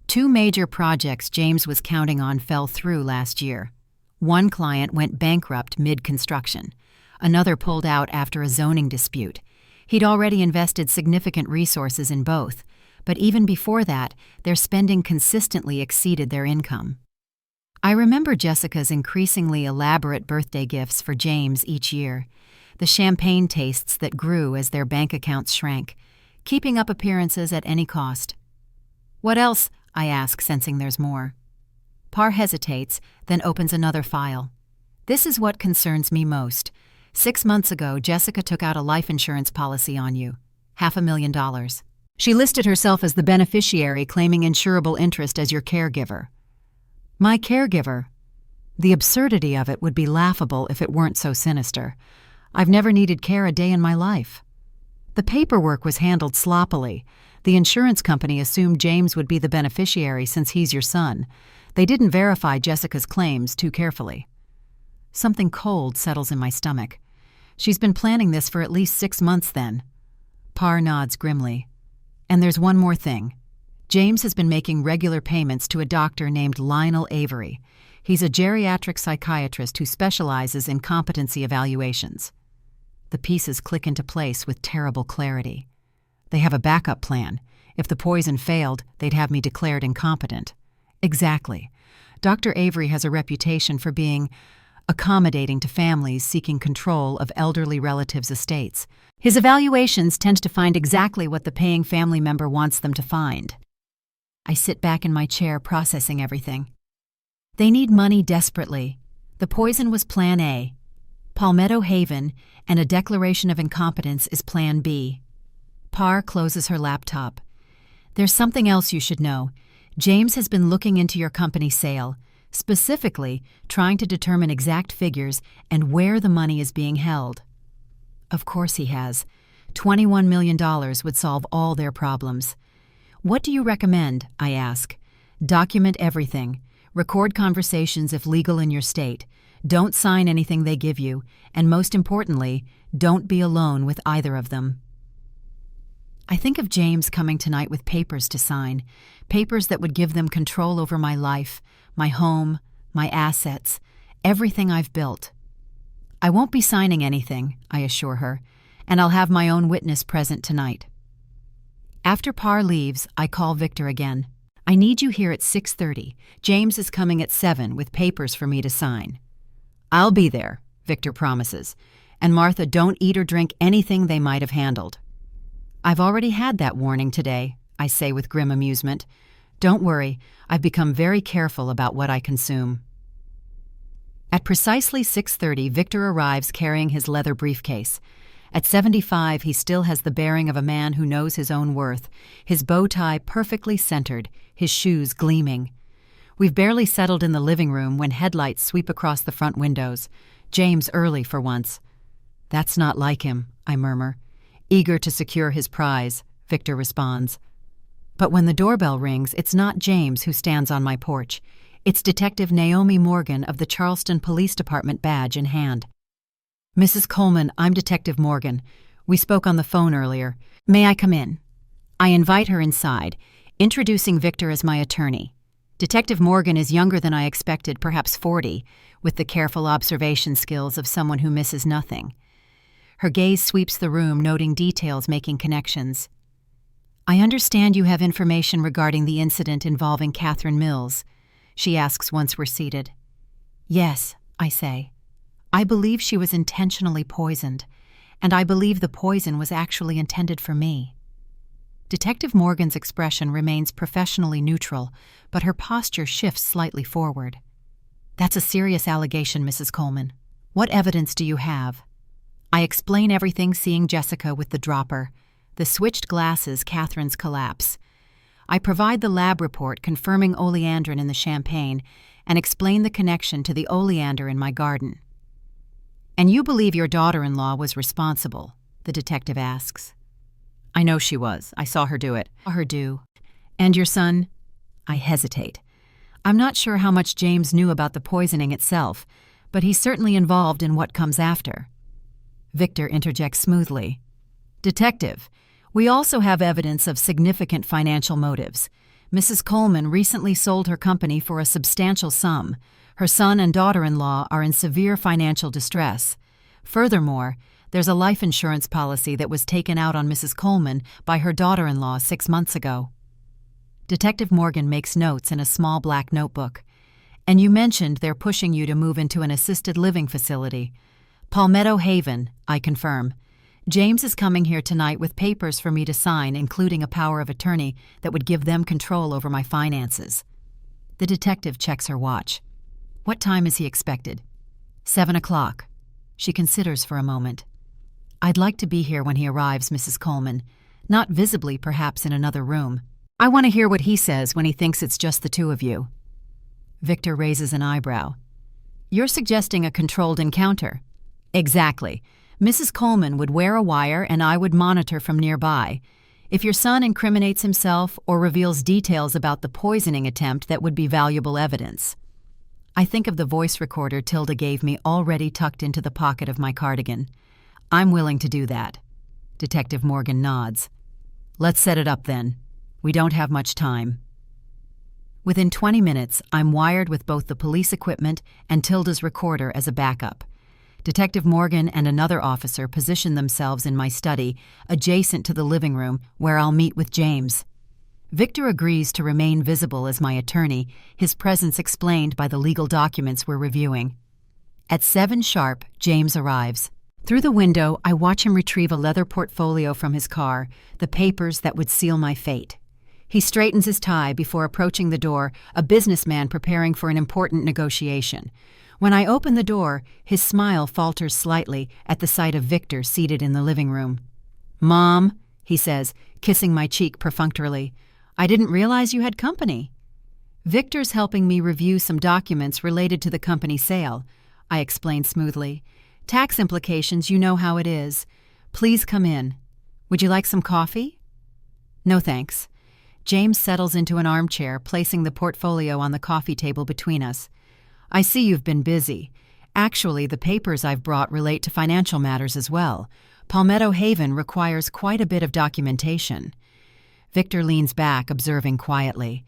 2 major projects James was counting on fell through last year. One client went bankrupt mid-construction. Another pulled out after a zoning dispute. He'd already invested significant resources in both, but even before that, their spending consistently exceeded their income. I remember Jessica's increasingly elaborate birthday gifts for James each year, the champagne tastes that grew as their bank accounts shrank, keeping up appearances at any cost. "What else?" I ask, sensing there's more. Parr hesitates, then opens another file. "This is what concerns me most. 6 months ago, Jessica took out a life insurance policy on you. $500,000. She listed herself as the beneficiary, claiming insurable interest as your caregiver." My caregiver? The absurdity of it would be laughable if it weren't so sinister. I've never needed care a day in my life. The paperwork was handled sloppily. The insurance company assumed James would be the beneficiary since he's your son. They didn't verify Jessica's claims too carefully. Something cold settles in my stomach. She's been planning this for at least 6 months then. Parr nods grimly. And there's one more thing. James has been making regular payments to a doctor named Lionel Avery. He's a geriatric psychiatrist who specializes in competency evaluations. The pieces click into place with terrible clarity. They have a backup plan. If the poison failed, they'd have me declared incompetent. Exactly. Dr. Avery has a reputation for being accommodating to families seeking control of elderly relatives' estates. His evaluations tend to find exactly what the paying family member wants them to find. I sit back in my chair, processing everything. They need money desperately. The poison was Plan A. Palmetto Haven and a declaration of incompetence is Plan B. Parr closes her laptop. "There's something else you should know. James has been looking into your company sale, specifically trying to determine exact figures and where the money is being held." Of course he has. $21 million would solve all their problems. "What do you recommend?" I ask. "Document everything. Record conversations if legal in your state. Don't sign anything they give you. And most importantly, don't be alone with either of them." I think of James coming tonight with papers to sign, papers that would give them control over my life, my home, my assets, everything I've built. "I won't be signing anything," I assure her, "and I'll have my own witness present tonight." After Parr leaves, I call Victor again. "I need you here at 6:30. James is coming at 7 with papers for me to sign." "I'll be there," Victor promises. "And Martha, don't eat or drink anything they might have handled." "I've already had that warning today," I say with grim amusement. "Don't worry, I've become very careful about what I consume." At precisely 6:30, Victor arrives carrying his leather briefcase. At 75, he still has the bearing of a man who knows his own worth, his bow tie perfectly centered, his shoes gleaming. We've barely settled in the living room when headlights sweep across the front windows. James early for once. "That's not like him," I murmur. "Eager to secure his prize," Victor responds. But when the doorbell rings, it's not James who stands on my porch. It's Detective Naomi Morgan of the Charleston Police Department, badge in hand. "Mrs. Coleman, I'm Detective Morgan. We spoke on the phone earlier. May I come in?" I invite her inside, introducing Victor as my attorney. Detective Morgan is younger than I expected, perhaps 40, with the careful observation skills of someone who misses nothing. Her gaze sweeps the room, noting details, making connections. "I understand you have information regarding the incident involving Catherine Mills," she asks once we're seated. "Yes," I say. "I believe she was intentionally poisoned, and I believe the poison was actually intended for me." Detective Morgan's expression remains professionally neutral, but her posture shifts slightly forward. "That's a serious allegation, Mrs. Coleman. What evidence do you have?" I explain everything, seeing Jessica with the dropper, the switched glasses, Catherine's collapse. I provide the lab report confirming oleandrin in the champagne and explain the connection to the oleander in my garden. "And you believe your daughter-in-law was responsible?" the detective asks. "I know she was. I saw her do it." "Saw her do. And your son?" I hesitate. I'm not sure how much James knew about the poisoning itself, but he's certainly involved in what comes after. Victor interjects smoothly. "Detective, we also have evidence of significant financial motives. Mrs. Coleman recently sold her company for a substantial sum. Her son and daughter-in-law are in severe financial distress. Furthermore, there's a life insurance policy that was taken out on Mrs. Coleman by her daughter-in-law 6 months ago." Detective Morgan makes notes in a small black notebook. And you mentioned they're pushing you to move into an assisted living facility. Palmetto Haven, I confirm. James is coming here tonight with papers for me to sign, including a power of attorney that would give them control over my finances. The detective checks her watch. What time is he expected? 7 o'clock. She considers for a moment. I'd like to be here when he arrives, Mrs. Coleman. Not visibly, perhaps in another room. I want to hear what he says when he thinks it's just the two of you. Victor raises an eyebrow. You're suggesting a controlled encounter. Exactly. Mrs. Coleman would wear a wire and I would monitor from nearby. If your son incriminates himself or reveals details about the poisoning attempt, that would be valuable evidence. I think of the voice recorder Tilda gave me already tucked into the pocket of my cardigan. I'm willing to do that. Detective Morgan nods. Let's set it up then. We don't have much time. Within 20 minutes, I'm wired with both the police equipment and Tilda's recorder as a backup. Detective Morgan and another officer position themselves in my study, adjacent to the living room, where I'll meet with James. Victor agrees to remain visible as my attorney, his presence explained by the legal documents we're reviewing. At 7 sharp, James arrives. Through the window, I watch him retrieve a leather portfolio from his car, the papers that would seal my fate. He straightens his tie before approaching the door, a businessman preparing for an important negotiation. When I open the door, his smile falters slightly at the sight of Victor seated in the living room. "Mom," he says, kissing my cheek perfunctorily, "I didn't realize you had company." Victor's helping me review some documents related to the company sale, I explain smoothly. Tax implications, you know how it is. Please come in. Would you like some coffee? No thanks. James settles into an armchair, placing the portfolio on the coffee table between us. I see you've been busy. Actually, the papers I've brought relate to financial matters as well. Palmetto Haven requires quite a bit of documentation. Victor leans back, observing quietly.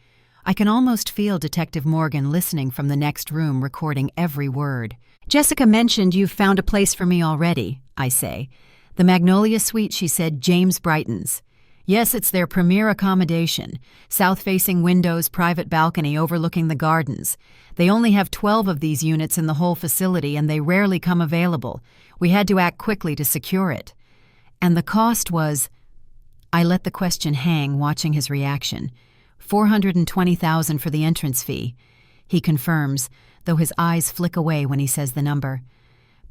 I can almost feel Detective Morgan listening from the next room, recording every word. Jessica mentioned you've found a place for me already, I say. The Magnolia Suite, she said. James brightens. Yes, it's their premier accommodation. South-facing windows, private balcony overlooking the gardens. They only have 12 of these units in the whole facility, and they rarely come available. We had to act quickly to secure it. And the cost was... I let the question hang, watching his reaction. $420,000 for the entrance fee. He confirms, though his eyes flick away when he says the number.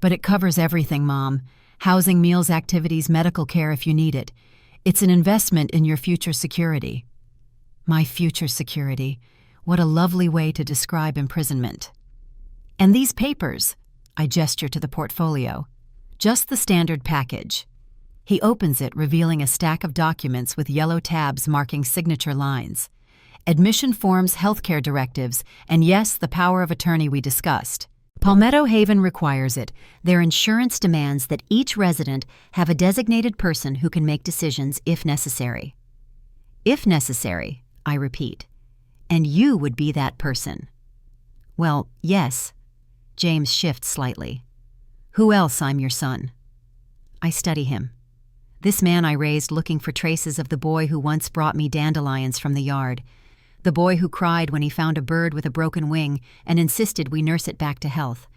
But it covers everything, Mom. Housing, meals, activities, medical care if you need it. It's an investment in your future security. My future security. What a lovely way to describe imprisonment. And these papers, I gesture to the portfolio. Just the standard package. He opens it, revealing a stack of documents with yellow tabs marking signature lines. Admission forms, healthcare directives, and yes, the power of attorney we discussed. Palmetto Haven requires it. Their insurance demands that each resident have a designated person who can make decisions if necessary. If necessary, I repeat. And you would be that person. Well, yes. James shifts slightly. Who else? I'm your son. I study him. This man I raised looking for traces of the boy who once brought me dandelions from the yard. The boy who cried when he found a bird with a broken wing and insisted we nurse it back to health.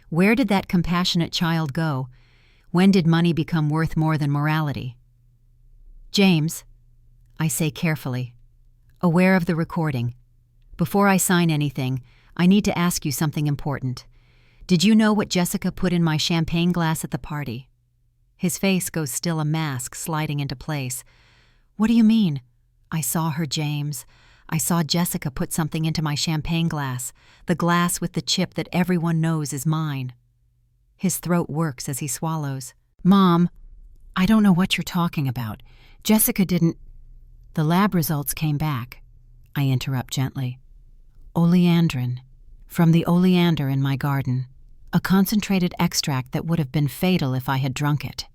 Where did that compassionate child go? When did money become worth more than morality? James, I say carefully, aware of the recording. Before I sign anything, I need to ask you something important. Did you know what Jessica put in my champagne glass at the party? His face goes still, a mask sliding into place. What do you mean? I saw her, James. I saw Jessica put something into my champagne glass, the glass with the chip that everyone knows is mine. His throat works as he swallows. Mom, I don't know what you're talking about. Jessica didn't... The lab results came back. I interrupt gently. Oleandrin. From the oleander in my garden. A concentrated extract that would have been fatal if I had drunk it.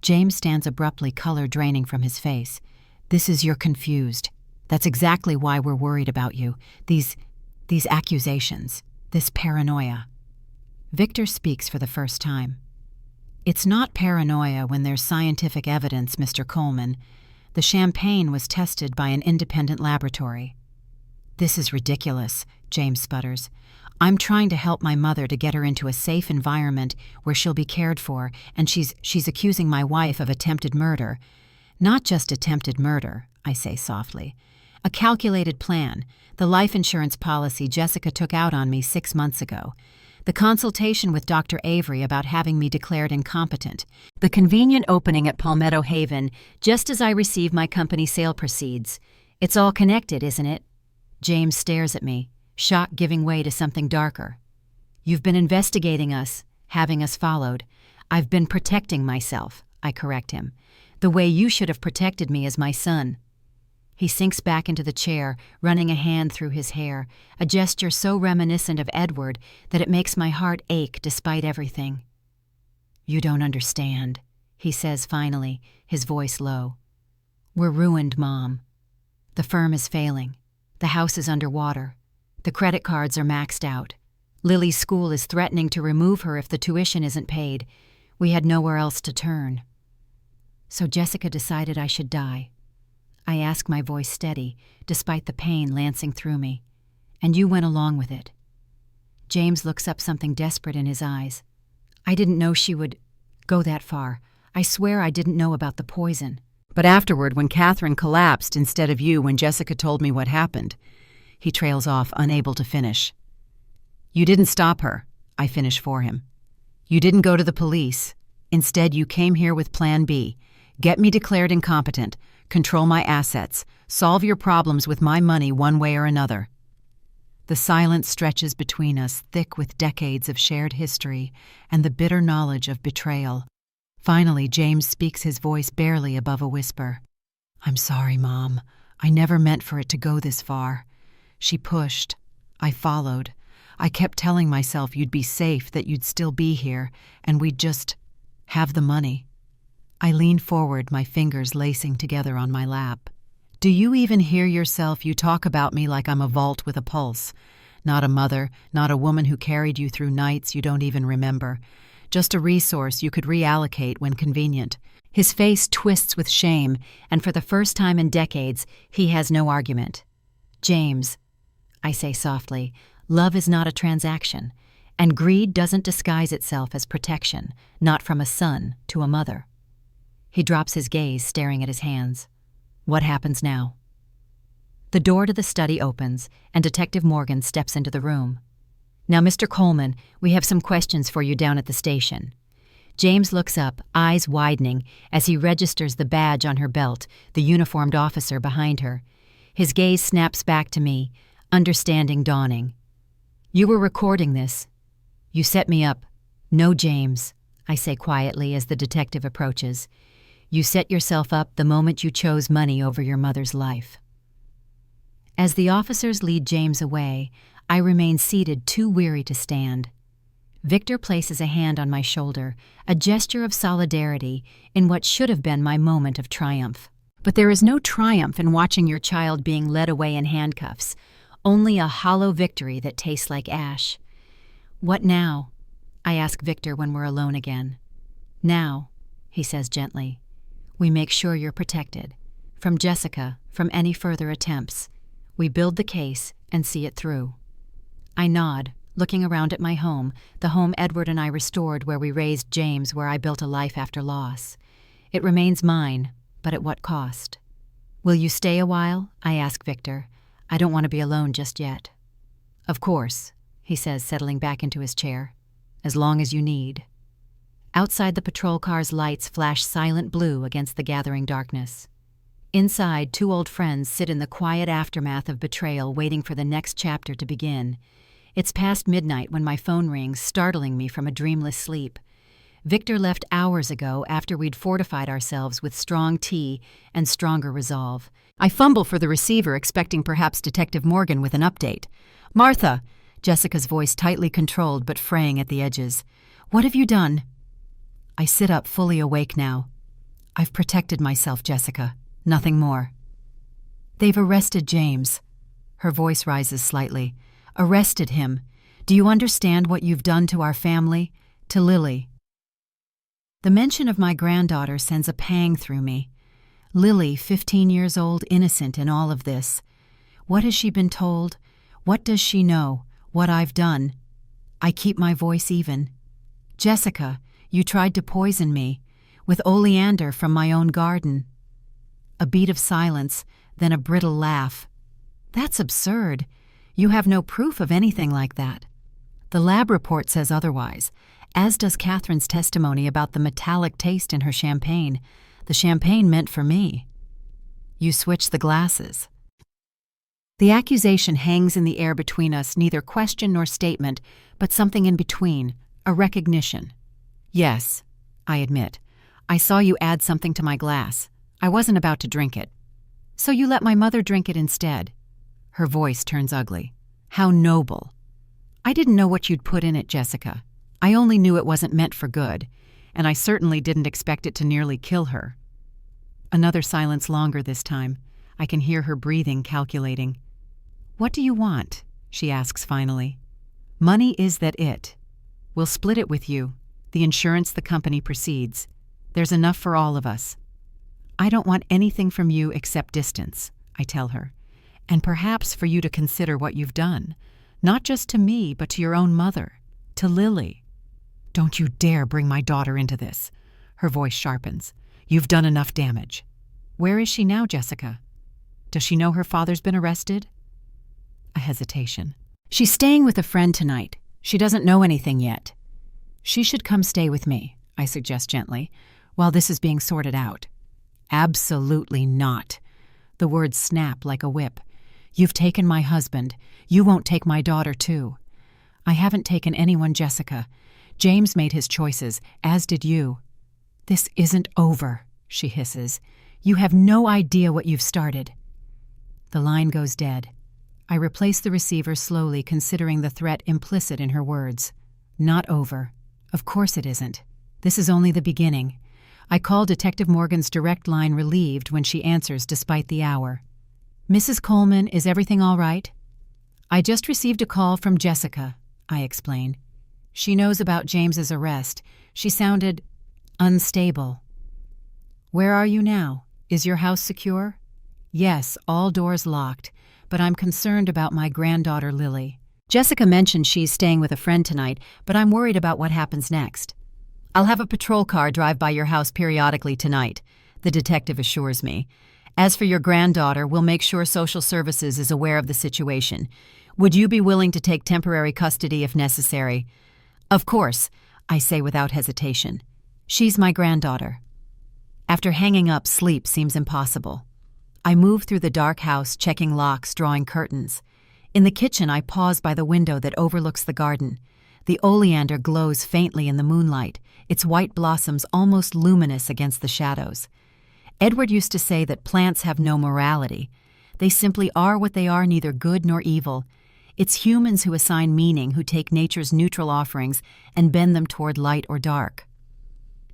James stands abruptly, color draining from his face. You're confused. That's exactly why we're worried about you. These accusations. This paranoia. Victor speaks for the first time. It's not paranoia when there's scientific evidence, Mr. Coleman. The champagne was tested by an independent laboratory. "This is ridiculous," James sputters. "I'm trying to help my mother to get her into a safe environment where she'll be cared for, and she's accusing my wife of attempted murder." "Not just attempted murder," I say softly. "A calculated plan, the life insurance policy Jessica took out on me 6 months ago. The consultation with Dr. Avery about having me declared incompetent. The convenient opening at Palmetto Haven just as I receive my company sale proceeds. It's all connected, isn't it?" James stares at me, shock giving way to something darker. "You've been investigating us, having us followed. I've been protecting myself," I correct him. "The way you should have protected me as my son." He sinks back into the chair, running a hand through his hair, a gesture so reminiscent of Edward that it makes my heart ache despite everything. "You don't understand," he says finally, his voice low. "We're ruined, Mom. The firm is failing. The house is underwater. The credit cards are maxed out. Lily's school is threatening to remove her if the tuition isn't paid. We had nowhere else to turn. So Jessica decided I should die." I ask, my voice steady, despite the pain lancing through me. "And you went along with it." James looks up, something desperate in his eyes. "I didn't know she would go that far. I swear I didn't know about the poison." "But afterward, when Catherine collapsed instead of you when Jessica told me what happened," he trails off, unable to finish. "You didn't stop her," I finish for him. "You didn't go to the police. Instead, you came here with Plan B. Get me declared incompetent, control my assets, solve your problems with my money one way or another." The silence stretches between us, thick with decades of shared history and the bitter knowledge of betrayal. Finally, James speaks, his voice barely above a whisper. "I'm sorry, Mom. I never meant for it to go this far. She pushed. I followed. I kept telling myself you'd be safe, that you'd still be here, and we'd just have the money." I lean forward, my fingers lacing together on my lap. "Do you even hear yourself? You talk about me like I'm a vault with a pulse. Not a mother, not a woman who carried you through nights you don't even remember. Just a resource you could reallocate when convenient." His face twists with shame, and for the first time in decades, he has no argument. "James," I say softly, "love is not a transaction, and greed doesn't disguise itself as protection, not from a son to a mother." He drops his gaze, staring at his hands. "What happens now?" The door to the study opens, and Detective Morgan steps into the room. "Now, Mr. Coleman, we have some questions for you down at the station." James looks up, eyes widening, as he registers the badge on her belt, the uniformed officer behind her. His gaze snaps back to me, understanding dawning. "You were recording this. You set me up." "No, James," I say quietly as the detective approaches. "You set yourself up the moment you chose money over your mother's life." As the officers lead James away, I remain seated, too weary to stand. Victor places a hand on my shoulder, a gesture of solidarity in what should have been my moment of triumph. But there is no triumph in watching your child being led away in handcuffs, only a hollow victory that tastes like ash. "What now?" I ask Victor when we're alone again. "Now," he says gently, "we make sure you're protected. From Jessica, from any further attempts. We build the case and see it through." I nod, looking around at my home, the home Edward and I restored, where we raised James, where I built a life after loss. It remains mine, but at what cost? "Will you stay a while?" I ask Victor. "I don't want to be alone just yet." "Of course," he says, settling back into his chair. "As long as you need." Outside, the patrol car's lights flash silent blue against the gathering darkness. Inside, two old friends sit in the quiet aftermath of betrayal, waiting for the next chapter to begin. It's past midnight when my phone rings, startling me from a dreamless sleep. Victor left hours ago after we'd fortified ourselves with strong tea and stronger resolve. I fumble for the receiver, expecting perhaps Detective Morgan with an update. "Martha," Jessica's voice tightly controlled but fraying at the edges. "What have you done?" I sit up, fully awake now. "I've protected myself, Jessica. Nothing more." "They've arrested James." Her voice rises slightly. "Arrested him. Do you understand what you've done to our family? To Lily?" The mention of my granddaughter sends a pang through me. Lily, 15 years old, innocent in all of this. What has she been told? What does she know? What I've done? I keep my voice even. Jessica, you tried to poison me with oleander from my own garden. A beat of silence, then a brittle laugh. That's absurd. You have no proof of anything like that. The lab report says otherwise, as does Catherine's testimony about the metallic taste in her champagne. The champagne meant for me. You switched the glasses. The accusation hangs in the air between us, neither question nor statement, but something in between, a recognition. Yes, I admit. I saw you add something to my glass. I wasn't about to drink it. So you let my mother drink it instead. Her voice turns ugly. How noble. I didn't know what you'd put in it, Jessica. I only knew it wasn't meant for good, and I certainly didn't expect it to nearly kill her. Another silence, longer this time. I can hear her breathing, calculating. What do you want? She asks finally. Money, is that it? We'll split it with you. The insurance the company proceeds. There's enough for all of us. I don't want anything from you except distance, I tell her, and perhaps for you to consider what you've done, not just to me, but to your own mother, to Lily. Don't you dare bring my daughter into this. Her voice sharpens. You've done enough damage. Where is she now, Jessica? Does she know her father's been arrested? A hesitation. She's staying with a friend tonight. She doesn't know anything yet. She should come stay with me, I suggest gently, while this is being sorted out. Absolutely not. The words snap like a whip. You've taken my husband. You won't take my daughter, too. I haven't taken anyone, Jessica. James made his choices, as did you. This isn't over, she hisses. You have no idea what you've started. The line goes dead. I replace the receiver slowly, considering the threat implicit in her words. Not over. Of course it isn't. This is only the beginning. I call Detective Morgan's direct line, relieved when she answers despite the hour. Mrs. Coleman, is everything all right? I just received a call from Jessica, I explain. She knows about James's arrest. She sounded unstable. Where are you now? Is your house secure? Yes, all doors locked, but I'm concerned about my granddaughter Lily. Jessica mentioned she's staying with a friend tonight, but I'm worried about what happens next. I'll have a patrol car drive by your house periodically tonight, the detective assures me. As for your granddaughter, we'll make sure social services is aware of the situation. Would you be willing to take temporary custody if necessary? Of course, I say without hesitation. She's my granddaughter. After hanging up, sleep seems impossible. I move through the dark house, checking locks, drawing curtains. In the kitchen, I pause by the window that overlooks the garden. The oleander glows faintly in the moonlight, its white blossoms almost luminous against the shadows. Edward used to say that plants have no morality. They simply are what they are, neither good nor evil. It's humans who assign meaning, who take nature's neutral offerings and bend them toward light or dark.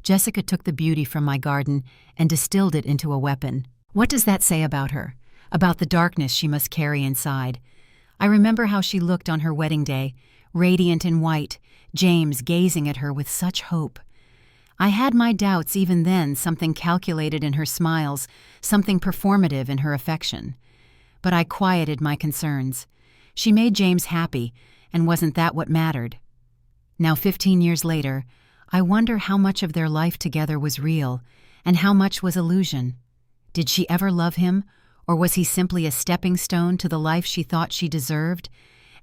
Jessica took the beauty from my garden and distilled it into a weapon. What does that say about her? About the darkness she must carry inside? I remember how she looked on her wedding day, radiant in white, James gazing at her with such hope. I had my doubts even then, something calculated in her smiles, something performative in her affection. But I quieted my concerns. She made James happy, and wasn't that what mattered? Now, 15 years later, I wonder how much of their life together was real, and how much was illusion. Did she ever love him, or was he simply a stepping stone to the life she thought she deserved?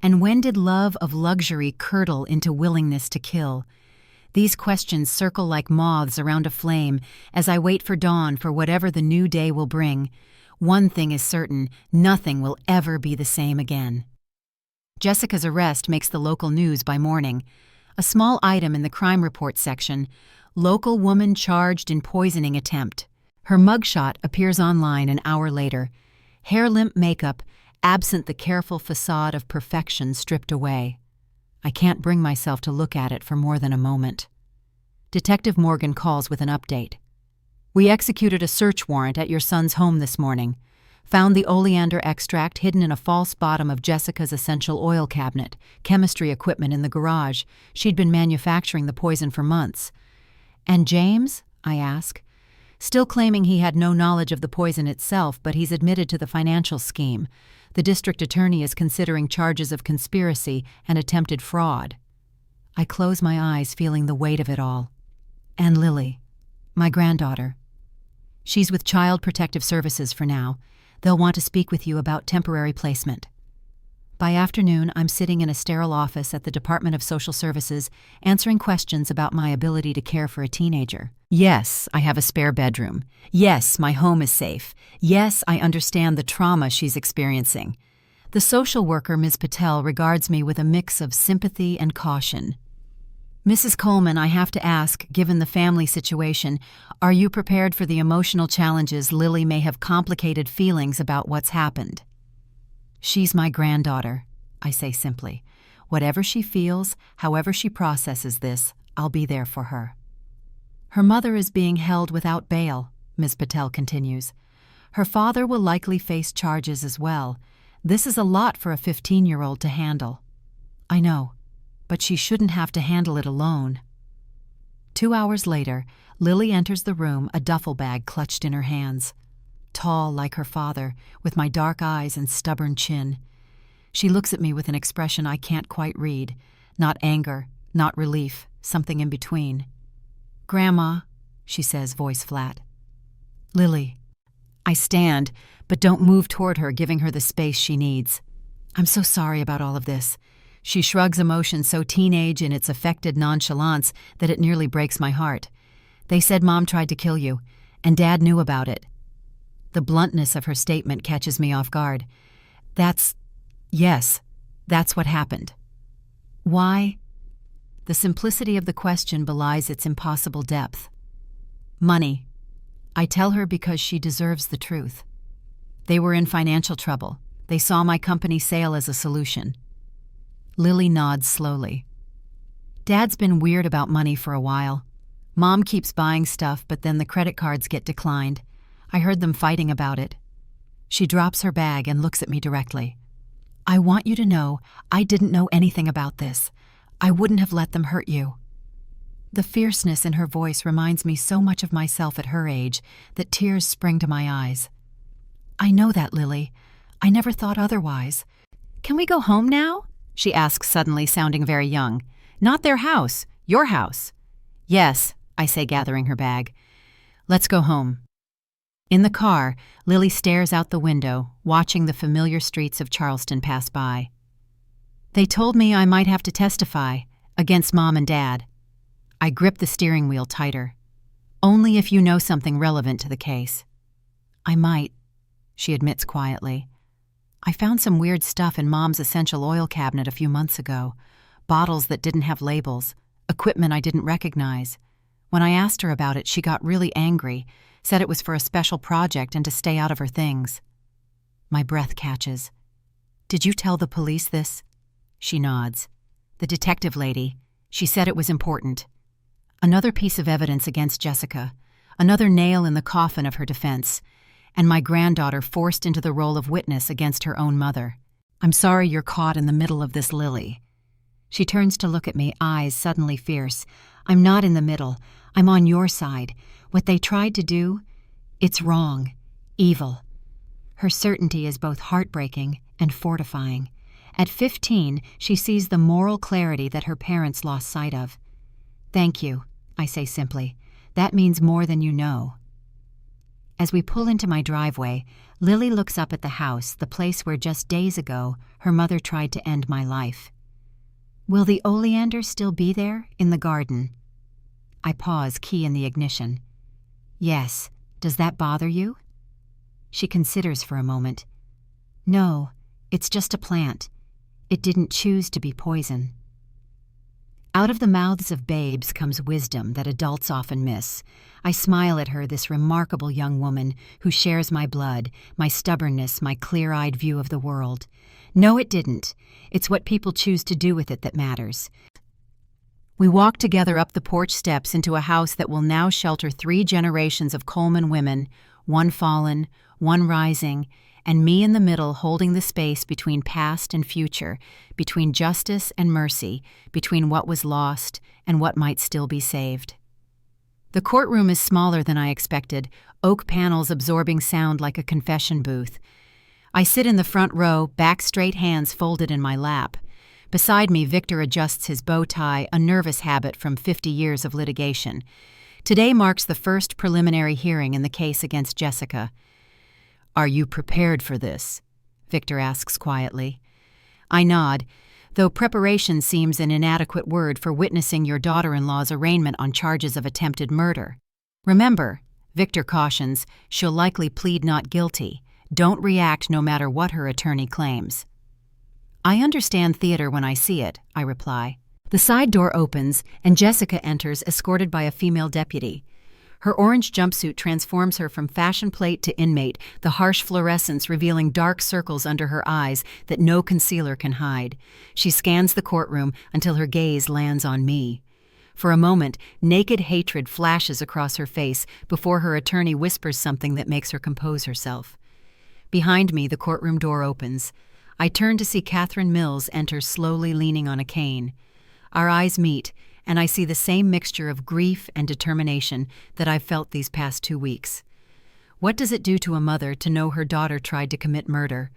And when did love of luxury curdle into willingness to kill? These questions circle like moths around a flame as I wait for dawn, for whatever the new day will bring. One thing is certain, nothing will ever be the same again. Jessica's arrest makes the local news by morning. A small item in the crime report section, local woman charged in poisoning attempt. Her mugshot appears online an hour later. Hair-limp makeup, absent the careful facade of perfection, stripped away. I can't bring myself to look at it for more than a moment. Detective Morgan calls with an update. We executed a search warrant at your son's home this morning. Found the oleander extract hidden in a false bottom of Jessica's essential oil cabinet, chemistry equipment in the garage. She'd been manufacturing the poison for months. And James? I ask. still claiming he had no knowledge of the poison itself, but he's admitted to the financial scheme. The district attorney is considering charges of conspiracy and attempted fraud. I close my eyes, feeling the weight of it all. And Lily, my granddaughter. She's with Child Protective Services for now. They'll want to speak with you about temporary placement. By afternoon, I'm sitting in a sterile office at the Department of Social Services, answering questions about my ability to care for a teenager. Yes, I have a spare bedroom. Yes, my home is safe. Yes, I understand the trauma she's experiencing. The social worker, Ms. Patel, regards me with a mix of sympathy and caution. Mrs. Coleman, I have to ask, given the family situation, are you prepared for the emotional challenges Lily may have complicated feelings about what's happened? She's my granddaughter, I say simply. Whatever she feels, however she processes this, I'll be there for her. Her mother is being held without bail, Ms. Patel continues. Her father will likely face charges as well. This is a lot for a 15-year-old to handle. I know, but she shouldn't have to handle it alone. 2 hours later, Lily enters the room, a duffel bag clutched in her hands. Tall like her father, with my dark eyes and stubborn chin. She looks at me with an expression I can't quite read. Not anger, not relief, something in between. "Grandma," she says, voice flat. "Lily." I stand, but don't move toward her, giving her the space she needs. "I'm so sorry about all of this." She shrugs, emotion so teenage in its affected nonchalance that it nearly breaks my heart. "They said Mom tried to kill you, and Dad knew about it." The bluntness of her statement catches me off guard. Yes, that's what happened. Why? The simplicity of the question belies its impossible depth. Money. I tell her because she deserves the truth. They were in financial trouble. They saw my company sale as a solution. Lily nods slowly. Dad's been weird about money for a while. Mom keeps buying stuff, but then the credit cards get declined. I heard them fighting about it. She drops her bag and looks at me directly. "I want you to know I didn't know anything about this. I wouldn't have let them hurt you." The fierceness in her voice reminds me so much of myself at her age that tears spring to my eyes. "I know that, Lily. I never thought otherwise. Can we go home now?" she asks suddenly, sounding very young. "Not their house, your house." "Yes," I say, gathering her bag. "Let's go home." In the car, Lily stares out the window, watching the familiar streets of Charleston pass by. "They told me I might have to testify against Mom and Dad." I grip the steering wheel tighter. "Only if you know something relevant to the case." "I might," she admits quietly. "I found some weird stuff in Mom's essential oil cabinet a few months ago. Bottles that didn't have labels, equipment I didn't recognize. When I asked her about it, she got really angry, said it was for a special project and to stay out of her things." My breath catches. "Did you tell the police this?" She nods. "The detective lady. She said it was important." Another piece of evidence against Jessica, another nail in the coffin of her defense, and my granddaughter forced into the role of witness against her own mother. "I'm sorry you're caught in the middle of this, Lily." She turns to look at me, eyes suddenly fierce. "I'm not in the middle. I'm on your side. What they tried to do, it's wrong, evil." Her certainty is both heartbreaking and fortifying. At 15, she sees the moral clarity that her parents lost sight of. "Thank you," I say simply. "That means more than you know." As we pull into my driveway, Lily looks up at the house, the place where just days ago her mother tried to end my life. "Will the oleander still be there in the garden?" I pause, key in the ignition. "Yes. Does that bother you?" She considers for a moment. "No, it's just a plant. It didn't choose to be poison." Out of the mouths of babes comes wisdom that adults often miss. I smile at her, this remarkable young woman who shares my blood, my stubbornness, my clear-eyed view of the world. No, it didn't. It's what people choose to do with it that matters. We walk together up the porch steps into a house that will now shelter 3 generations of Coleman women, one fallen, one rising, and me in the middle holding the space between past and future, between justice and mercy, between what was lost and what might still be saved. The courtroom is smaller than I expected, oak panels absorbing sound like a confession booth. I sit in the front row, back straight, hands folded in my lap. Beside me, Victor adjusts his bow tie, a nervous habit from 50 years of litigation. Today marks the first preliminary hearing in the case against Jessica. "Are you prepared for this?" Victor asks quietly. I nod, though preparation seems an inadequate word for witnessing your daughter-in-law's arraignment on charges of attempted murder. "Remember," Victor cautions, "she'll likely plead not guilty. Don't react no matter what her attorney claims." "I understand theater when I see it," I reply. The side door opens, and Jessica enters, escorted by a female deputy. Her orange jumpsuit transforms her from fashion plate to inmate, the harsh fluorescence revealing dark circles under her eyes that no concealer can hide. She scans the courtroom until her gaze lands on me. For a moment, naked hatred flashes across her face before her attorney whispers something that makes her compose herself. Behind me, the courtroom door opens. I turn to see Catherine Mills enter, slowly leaning on a cane. Our eyes meet, and I see the same mixture of grief and determination that I've felt these past 2 weeks. What does it do to a mother to know her daughter tried to commit murder?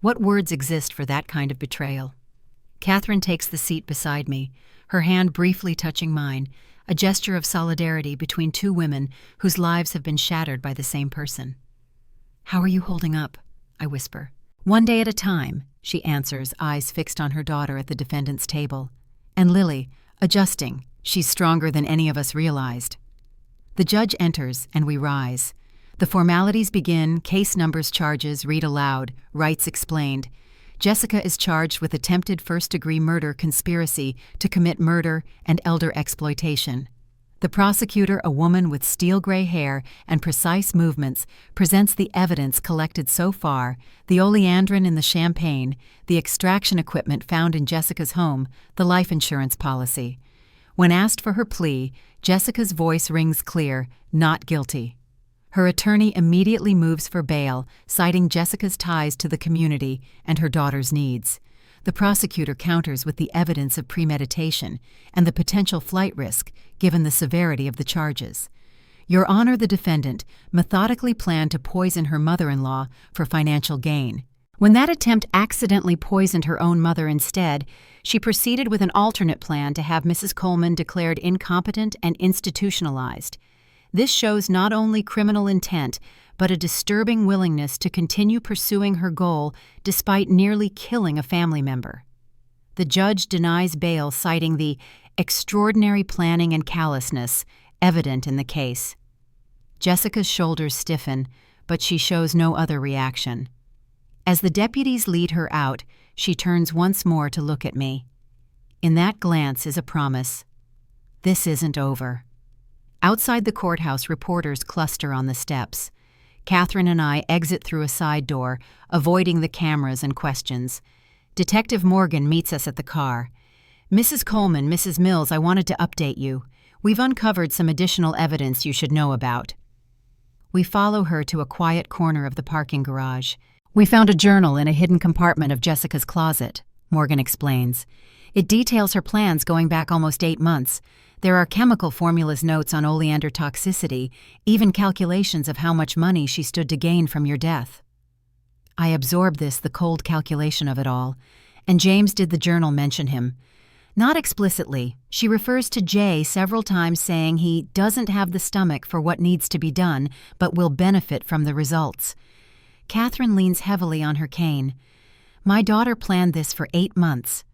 What words exist for that kind of betrayal? Catherine takes the seat beside me, her hand briefly touching mine, a gesture of solidarity between two women whose lives have been shattered by the same person. "How are you holding up?" I whisper. "One day at a time," she answers, eyes fixed on her daughter at the defendant's table. "And Lily, adjusting. She's stronger than any of us realized." The judge enters, and we rise. The formalities begin, case numbers, charges read aloud, rights explained. Jessica is charged with attempted first-degree murder conspiracy to commit murder and elder exploitation. The prosecutor, a woman with steel-gray hair and precise movements, presents the evidence collected so far, the oleandrin in the champagne, the extraction equipment found in Jessica's home, the life insurance policy. When asked for her plea, Jessica's voice rings clear, not guilty. Her attorney immediately moves for bail, citing Jessica's ties to the community and her daughter's needs. The prosecutor counters with the evidence of premeditation and the potential flight risk, given the severity of the charges. Your Honor, the defendant methodically planned to poison her mother-in-law for financial gain. When that attempt accidentally poisoned her own mother instead, she proceeded with an alternate plan to have Mrs. Coleman declared incompetent and institutionalized. This shows not only criminal intent, but a disturbing willingness to continue pursuing her goal despite nearly killing a family member. The judge denies bail, citing the extraordinary planning and callousness evident in the case. Jessica's shoulders stiffen, but she shows no other reaction. As the deputies lead her out, she turns once more to look at me. In that glance is a promise. This isn't over. Outside the courthouse, reporters cluster on the steps. Catherine and I exit through a side door, avoiding the cameras and questions. Detective Morgan meets us at the car. "Mrs. Coleman, Mrs. Mills, I wanted to update you. We've uncovered some additional evidence you should know about." We follow her to a quiet corner of the parking garage. "We found a journal in a hidden compartment of Jessica's closet," Morgan explains. "It details her plans going back almost 8 months. There are chemical formulas, notes on oleander toxicity, even calculations of how much money she stood to gain from your death." I absorb this, the cold calculation of it all. "And James, did the journal mention him?" "Not explicitly. She refers to Jay several times, saying he doesn't have the stomach for what needs to be done, but will benefit from the results." Catherine leans heavily on her cane. "My daughter planned this for 8 months.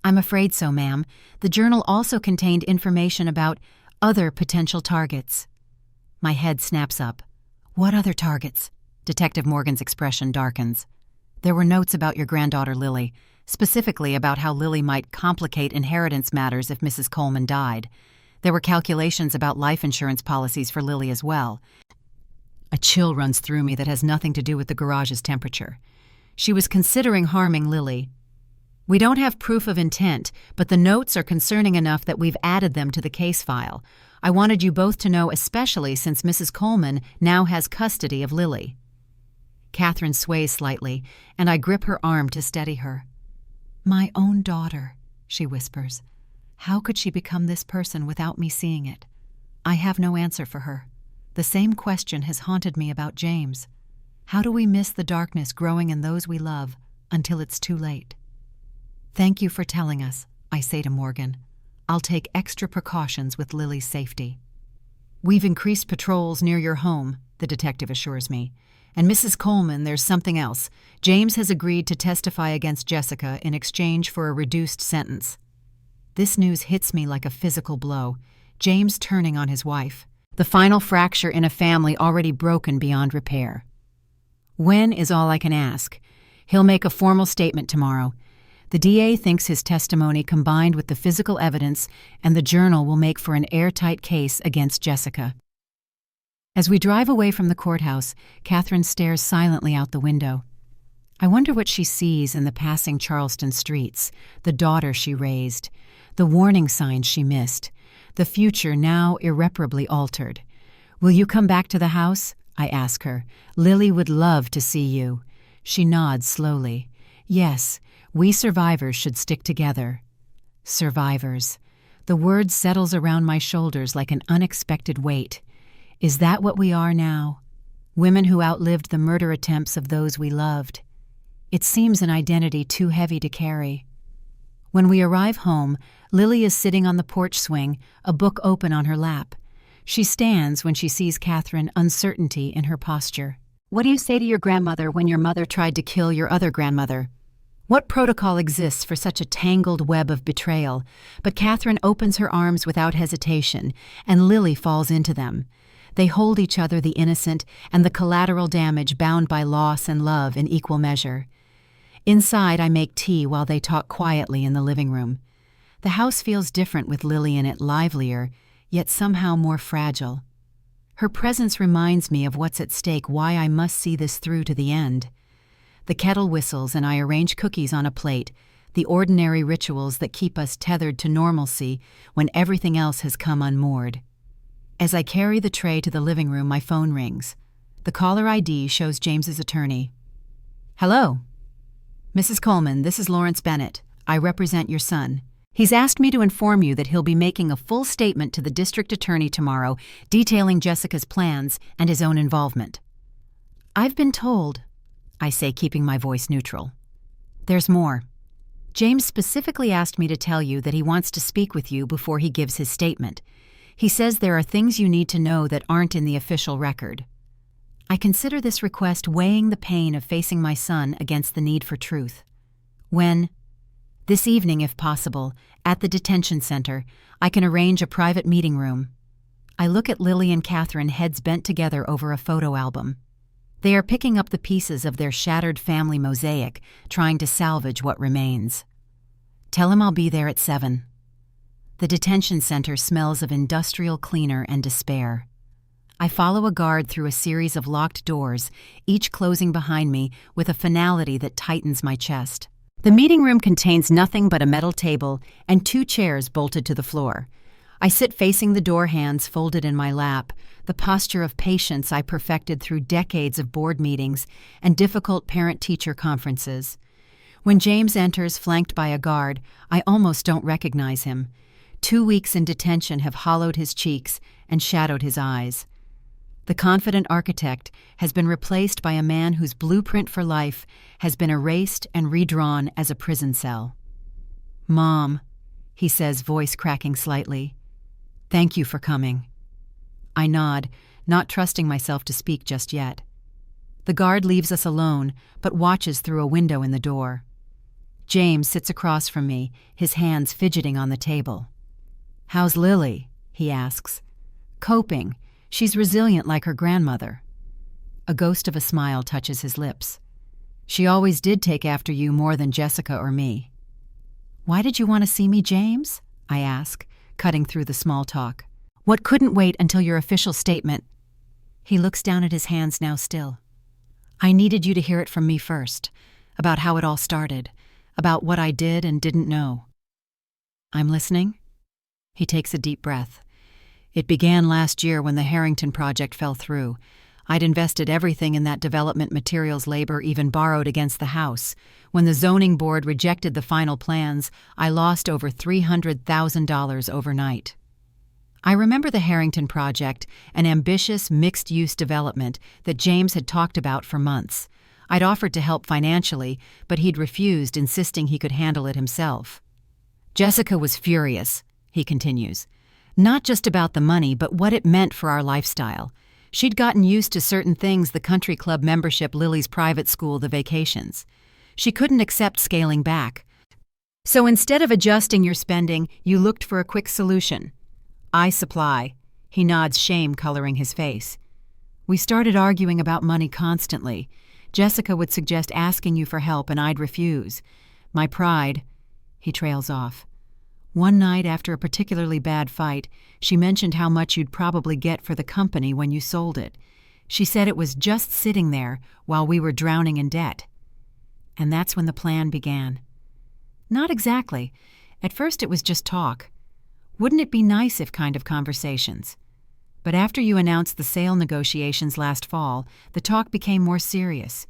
"I'm afraid so, ma'am. The journal also contained information about other potential targets." My head snaps up. "What other targets?" Detective Morgan's expression darkens. "There were notes about your granddaughter Lily, specifically about how Lily might complicate inheritance matters if Mrs. Coleman died. There were calculations about life insurance policies for Lily as well." A chill runs through me that has nothing to do with the garage's temperature. She was considering harming Lily. "We don't have proof of intent, but the notes are concerning enough that we've added them to the case file. I wanted you both to know, especially since Mrs. Coleman now has custody of Lily." Catherine sways slightly, and I grip her arm to steady her. "My own daughter," she whispers. "How could she become this person without me seeing it?" I have no answer for her. The same question has haunted me about James. How do we miss the darkness growing in those we love until it's too late? Thank you for telling us, I say to Morgan. I'll take extra precautions with Lily's safety. We've increased patrols near your home, the detective assures me. And Mrs. Coleman, there's something else. James has agreed to testify against Jessica in exchange for a reduced sentence. This news hits me like a physical blow. James turning on his wife. The final fracture in a family already broken beyond repair. When is all I can ask. He'll make a formal statement tomorrow. The DA thinks his testimony combined with the physical evidence and the journal will make for an airtight case against Jessica. As we drive away from the courthouse, Catherine stares silently out the window. I wonder what she sees in the passing Charleston streets, the daughter she raised, the warning signs she missed, the future now irreparably altered. Will you come back to the house? I ask her. Lily would love to see you. She nods slowly. Yes, we survivors should stick together. Survivors. The word settles around my shoulders like an unexpected weight. Is that what we are now? Women who outlived the murder attempts of those we loved. It seems an identity too heavy to carry. When we arrive home, Lily is sitting on the porch swing, a book open on her lap. She stands when she sees Catherine, uncertainty in her posture. What do you say to your grandmother when your mother tried to kill your other grandmother? What protocol exists for such a tangled web of betrayal? But Catherine opens her arms without hesitation, and Lily falls into them. They hold each other, the innocent and the collateral damage bound by loss and love in equal measure. Inside, I make tea while they talk quietly in the living room. The house feels different with Lily in it, livelier, yet somehow more fragile. Her presence reminds me of what's at stake, why I must see this through to the end. The kettle whistles and I arrange cookies on a plate, the ordinary rituals that keep us tethered to normalcy when everything else has come unmoored. As I carry the tray to the living room, my phone rings. The caller ID shows James's attorney. Hello. Mrs. Coleman, this is Lawrence Bennett. I represent your son. He's asked me to inform you that he'll be making a full statement to the district attorney tomorrow, detailing Jessica's plans and his own involvement. I've been told, I say, keeping my voice neutral. There's more. James specifically asked me to tell you that he wants to speak with you before he gives his statement. He says there are things you need to know that aren't in the official record. I consider this request weighing the pain of facing my son against the need for truth. When, this evening if possible, at the detention center, I can arrange a private meeting room. I look at Lily and Catherine, heads bent together over a photo album. They are picking up the pieces of their shattered family mosaic, trying to salvage what remains. Tell him I'll be there at 7. The detention center smells of industrial cleaner and despair. I follow a guard through a series of locked doors, each closing behind me with a finality that tightens my chest. The meeting room contains nothing but a metal table and 2 chairs bolted to the floor. I sit facing the door, hands folded in my lap, the posture of patience I perfected through decades of board meetings and difficult parent-teacher conferences. When James enters, flanked by a guard, I almost don't recognize him. 2 weeks in detention have hollowed his cheeks and shadowed his eyes. The confident architect has been replaced by a man whose blueprint for life has been erased and redrawn as a prison cell. Mom, he says, voice cracking slightly. Thank you for coming. I nod, not trusting myself to speak just yet. The guard leaves us alone, but watches through a window in the door. James sits across from me, his hands fidgeting on the table. How's Lily? He asks. Coping. She's resilient like her grandmother. A ghost of a smile touches his lips. She always did take after you more than Jessica or me. Why did you want to see me, James? I ask, cutting through the small talk. What couldn't wait until your official statement? He looks down at his hands, now still. I needed you to hear it from me first, about how it all started, about what I did and didn't know. I'm listening. He takes a deep breath. It began last year when the Harrington project fell through. I'd invested everything in that development materials, labor, even borrowed against the house. When the zoning board rejected the final plans, I lost over $300,000 overnight. I remember the Harrington Project, an ambitious, mixed-use development that James had talked about for months. I'd offered to help financially, but he'd refused, insisting he could handle it himself. Jessica was furious, he continues. Not just about the money, but what it meant for our lifestyle. She'd gotten used to certain things: the country club membership, Lily's private school, the vacations. She couldn't accept scaling back. So instead of adjusting your spending, you looked for a quick solution. I supply. He nods, shame coloring his face. We started arguing about money constantly. Jessica would suggest asking you for help, and I'd refuse. My pride. He trails off. One night, after a particularly bad fight, she mentioned how much you'd probably get for the company when you sold it. She said it was just sitting there while we were drowning in debt. And that's when the plan began. Not exactly. At first it was just talk. Wouldn't it be nice if kind of conversations? But after you announced the sale negotiations last fall, the talk became more serious.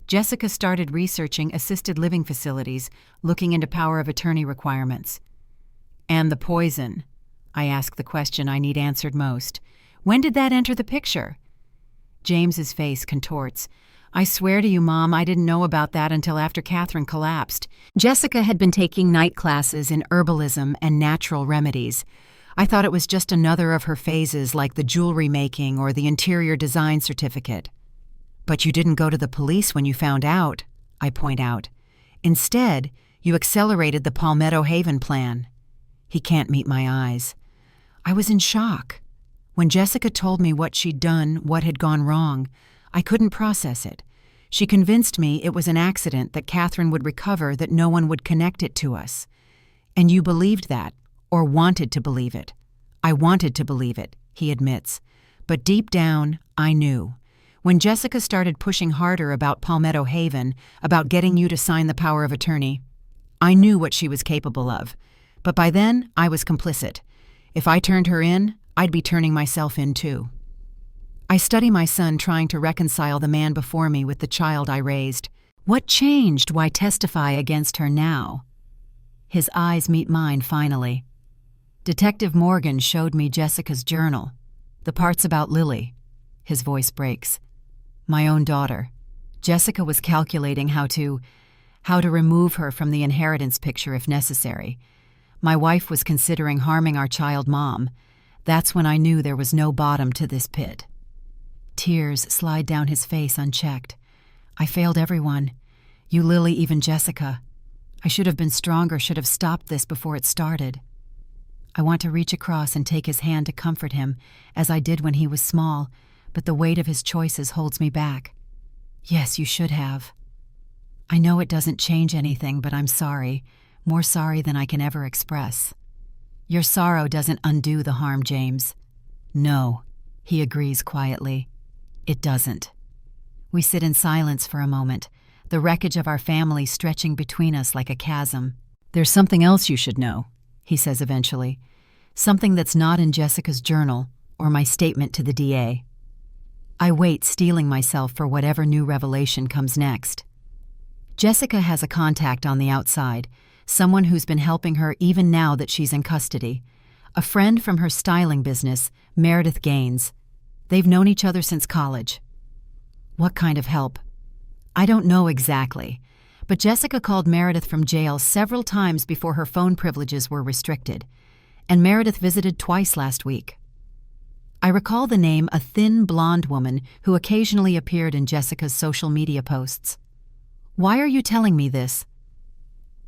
Jessica started researching assisted living facilities, looking into power of attorney requirements. And the poison? I ask the question I need answered most. When did that enter the picture? James's face contorts. I swear to you, Mom, I didn't know about that until after Catherine collapsed. Jessica had been taking night classes in herbalism and natural remedies. I thought it was just another of her phases, like the jewelry making or the interior design certificate. But you didn't go to the police when you found out, I point out. Instead, you accelerated the Palmetto Haven plan. He can't meet my eyes. I was in shock. When Jessica told me what she'd done, what had gone wrong, I couldn't process it. She convinced me it was an accident, that Catherine would recover, that no one would connect it to us. And you believed that, or wanted to believe it. I wanted to believe it, he admits. But deep down, I knew. When Jessica started pushing harder about Palmetto Haven, about getting you to sign the power of attorney, I knew what she was capable of. But by then, I was complicit. If I turned her in, I'd be turning myself in too. I study my son trying to reconcile the man before me with the child I raised. What changed? Why testify against her now? His eyes meet mine finally. Detective Morgan showed me Jessica's journal. The parts about Lily. His voice breaks. My own daughter. Jessica was calculating how to remove her from the inheritance picture if necessary. My wife was considering harming our child Mom. That's when I knew there was no bottom to this pit. Tears slide down his face unchecked. I failed everyone. You, Lily, even Jessica. I should have been stronger, should have stopped this before it started. I want to reach across and take his hand to comfort him, as I did when he was small, but the weight of his choices holds me back. Yes, you should have. I know it doesn't change anything, but I'm sorry. More sorry than I can ever express. Your sorrow doesn't undo the harm, James. No, he agrees quietly. It doesn't. We sit in silence for a moment, the wreckage of our family stretching between us like a chasm. There's something else you should know, he says eventually. Something that's not in Jessica's journal or my statement to the DA. I wait, steeling myself for whatever new revelation comes next. Jessica has a contact on the outside, someone who's been helping her even now that she's in custody. A friend from her styling business, Meredith Gaines. They've known each other since college. What kind of help? I don't know exactly, but Jessica called Meredith from jail several times before her phone privileges were restricted, and Meredith visited twice last week. I recall the name, a thin, blonde woman who occasionally appeared in Jessica's social media posts. Why are you telling me this?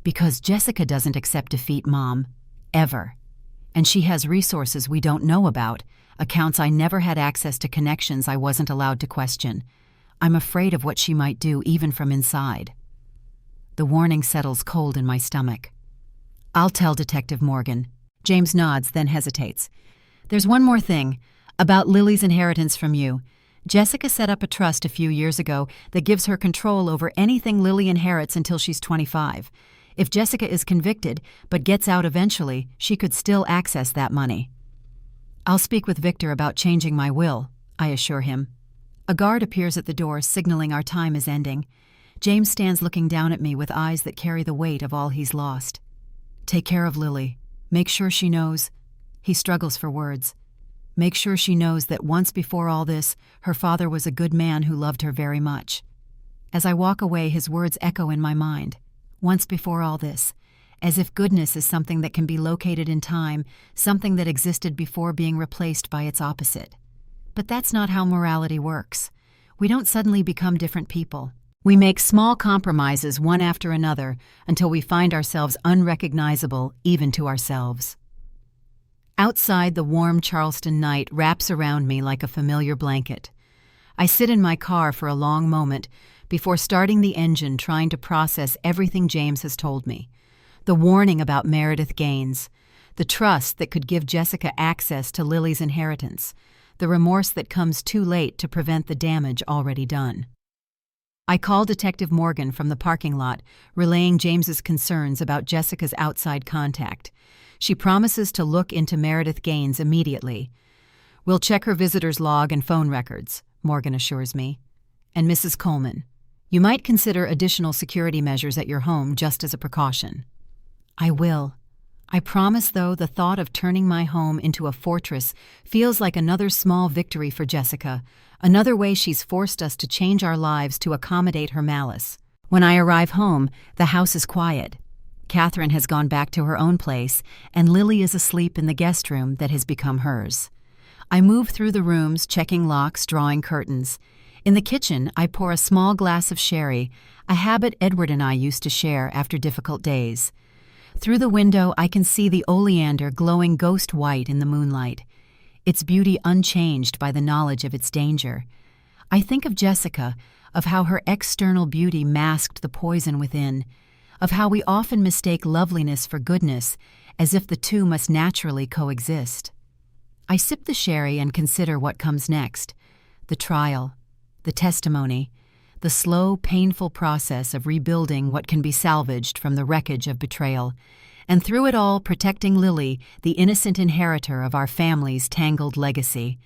Because Jessica doesn't accept defeat, Mom. Ever. And she has resources we don't know about, accounts I never had access to, connections I wasn't allowed to question. I'm afraid of what she might do, even from inside. The warning settles cold in my stomach. I'll tell Detective Morgan. James nods, then hesitates. There's one more thing, about Lily's inheritance from you. Jessica set up a trust a few years ago that gives her control over anything Lily inherits until she's 25. If Jessica is convicted, but gets out eventually, she could still access that money. I'll speak with Victor about changing my will, I assure him. A guard appears at the door, signaling our time is ending. James stands looking down at me with eyes that carry the weight of all he's lost. Take care of Lily. Make sure she knows. He struggles for words. Make sure she knows that once before all this, her father was a good man who loved her very much. As I walk away, his words echo in my mind. Once before all this, as if goodness is something that can be located in time, something that existed before being replaced by its opposite. But that's not how morality works. We don't suddenly become different people. We make small compromises one after another until we find ourselves unrecognizable even to ourselves. Outside, the warm Charleston night wraps around me like a familiar blanket. I sit in my car for a long moment before starting the engine, trying to process everything James has told me. The warning about Meredith Gaines, the trust that could give Jessica access to Lily's inheritance, the remorse that comes too late to prevent the damage already done. I call Detective Morgan from the parking lot, relaying James's concerns about Jessica's outside contact. She promises to look into Meredith Gaines immediately. We'll check her visitor's log and phone records, Morgan assures me. And Mrs. Coleman, you might consider additional security measures at your home just as a precaution. I will. I promise, though, the thought of turning my home into a fortress feels like another small victory for Jessica, another way she's forced us to change our lives to accommodate her malice. When I arrive home, the house is quiet. Catherine has gone back to her own place, and Lily is asleep in the guest room that has become hers. I move through the rooms, checking locks, drawing curtains. In the kitchen, I pour a small glass of sherry, a habit Edward and I used to share after difficult days. Through the window, I can see the oleander glowing ghost white in the moonlight, its beauty unchanged by the knowledge of its danger. I think of Jessica, of how her external beauty masked the poison within, of how we often mistake loveliness for goodness, as if the two must naturally coexist. I sip the sherry and consider what comes next: the trial, the testimony, the slow, painful process of rebuilding what can be salvaged from the wreckage of betrayal, and through it all protecting Lily, the innocent inheritor of our family's tangled legacy.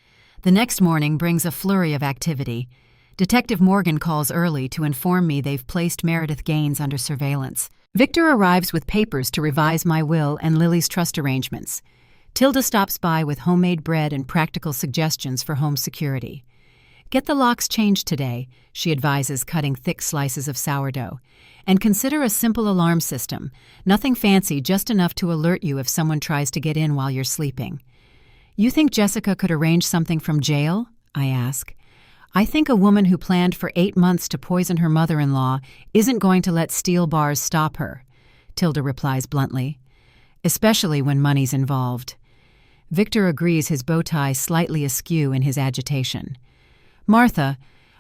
The next morning brings a flurry of activity. Detective Morgan calls early to inform me they've placed Meredith Gaines under surveillance. Victor arrives with papers to revise my will and Lily's trust arrangements. Tilda stops by with homemade bread and practical suggestions for home security. Get the locks changed today, she advises, cutting thick slices of sourdough. And consider a simple alarm system. Nothing fancy, just enough to alert you if someone tries to get in while you're sleeping. You think Jessica could arrange something from jail? I ask. I think a woman who planned for 8 months to poison her mother-in-law isn't going to let steel bars stop her, Tilda replies bluntly, especially when money's involved. Victor agrees, his bow tie slightly askew in his agitation. Martha,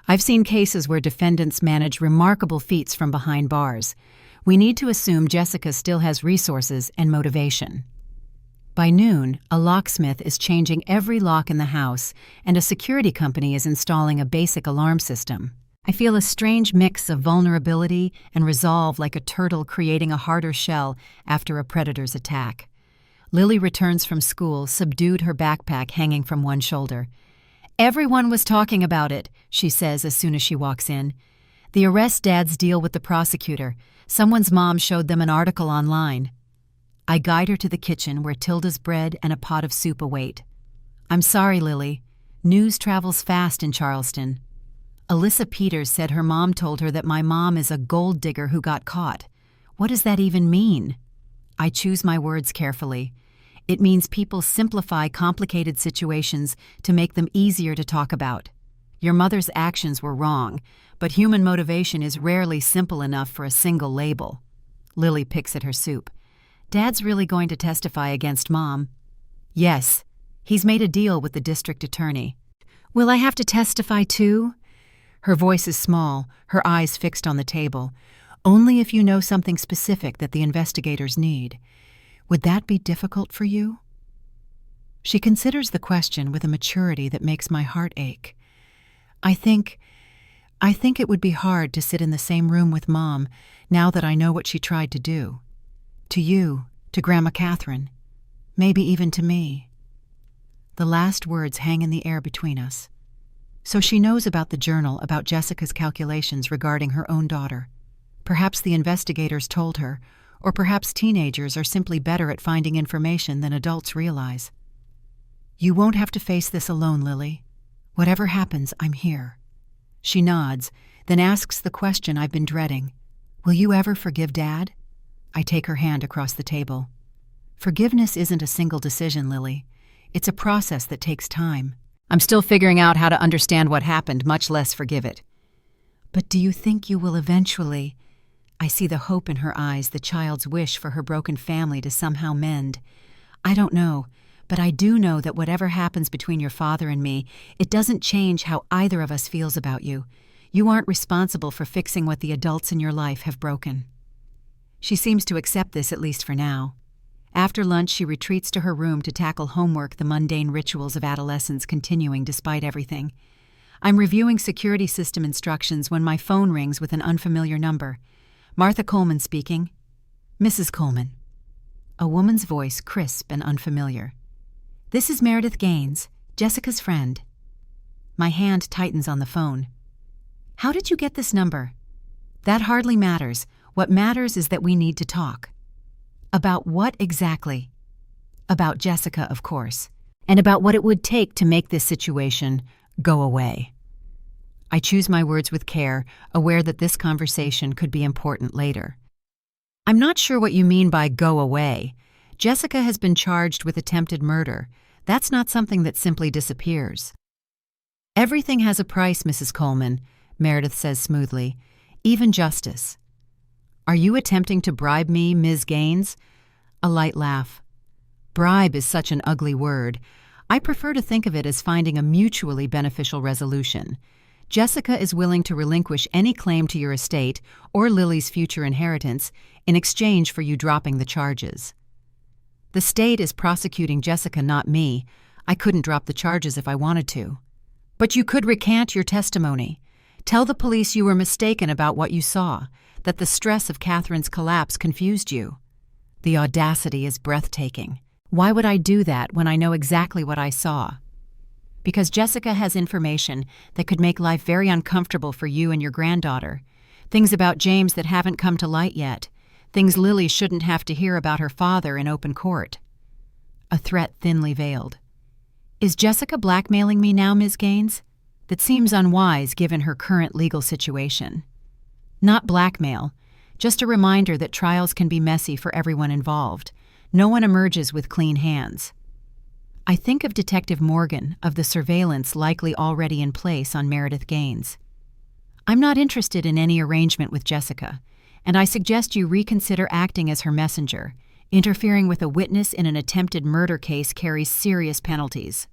I've seen cases where defendants manage remarkable feats from behind bars. We need to assume Jessica still has resources and motivation. By noon, a locksmith is changing every lock in the house, and a security company is installing a basic alarm system. I feel a strange mix of vulnerability and resolve, like a turtle creating a harder shell after a predator's attack. Lily returns from school, subdued, her backpack hanging from one shoulder. Everyone was talking about it, she says as soon as she walks in. The arrest Dad's deal with the prosecutor. Someone's mom showed them an article online. I guide her to the kitchen where Tilda's bread and a pot of soup await. I'm sorry, Lily. News travels fast in Charleston. Alyssa Peters said her mom told her that my mom is a gold digger who got caught. What does that even mean? I choose my words carefully. It means people simplify complicated situations to make them easier to talk about. Your mother's actions were wrong, but human motivation is rarely simple enough for a single label. Lily picks at her soup. Dad's really going to testify against Mom? Yes. He's made a deal with the district attorney. Will I have to testify too? Her voice is small, her eyes fixed on the table. Only if you know something specific that the investigators need. Would that be difficult for you? She considers the question with a maturity that makes my heart ache. I think it would be hard to sit in the same room with Mom now that I know what she tried to do. To you, to Grandma Catherine, maybe even to me. The last words hang in the air between us. So she knows about the journal, about Jessica's calculations regarding her own daughter. Perhaps the investigators told her, or perhaps teenagers are simply better at finding information than adults realize. You won't have to face this alone, Lily. Whatever happens, I'm here. She nods, then asks the question I've been dreading. Will you ever forgive Dad? I take her hand across the table. Forgiveness isn't a single decision, Lily. It's a process that takes time. I'm still figuring out how to understand what happened, much less forgive it. But do you think you will eventually? I see the hope in her eyes, the child's wish for her broken family to somehow mend. I don't know, but I do know that whatever happens between your father and me, it doesn't change how either of us feels about you. You aren't responsible for fixing what the adults in your life have broken. She seems to accept this, at least for now. After lunch, she retreats to her room to tackle homework, the mundane rituals of adolescence continuing despite everything. I'm reviewing security system instructions when my phone rings with an unfamiliar number. Martha Coleman speaking. Mrs. Coleman. A woman's voice, crisp and unfamiliar. This is Meredith Gaines, Jessica's friend. My hand tightens on the phone. How did you get this number? That hardly matters. What matters is that we need to talk. About what exactly? About Jessica, of course, and about what it would take to make this situation go away. I choose my words with care, aware that this conversation could be important later. I'm not sure what you mean by go away. Jessica has been charged with attempted murder. That's not something that simply disappears. Everything has a price, Mrs. Coleman, Meredith says smoothly. Even justice. Are you attempting to bribe me, Ms. Gaines? A light laugh. Bribe is such an ugly word. I prefer to think of it as finding a mutually beneficial resolution. Jessica is willing to relinquish any claim to your estate or Lily's future inheritance in exchange for you dropping the charges. The state is prosecuting Jessica, not me. I couldn't drop the charges if I wanted to. But you could recant your testimony. Tell the police you were mistaken about what you saw, that the stress of Catherine's collapse confused you. The audacity is breathtaking. Why would I do that when I know exactly what I saw? Because Jessica has information that could make life very uncomfortable for you and your granddaughter. Things about James that haven't come to light yet. Things Lily shouldn't have to hear about her father in open court. A threat thinly veiled. Is Jessica blackmailing me now, Ms. Gaines? That seems unwise given her current legal situation. Not blackmail, just a reminder that trials can be messy for everyone involved. No one emerges with clean hands. I think of Detective Morgan, of the surveillance likely already in place on Meredith Gaines. I'm not interested in any arrangement with Jessica, and I suggest you reconsider acting as her messenger. Interfering with a witness in an attempted murder case carries serious penalties.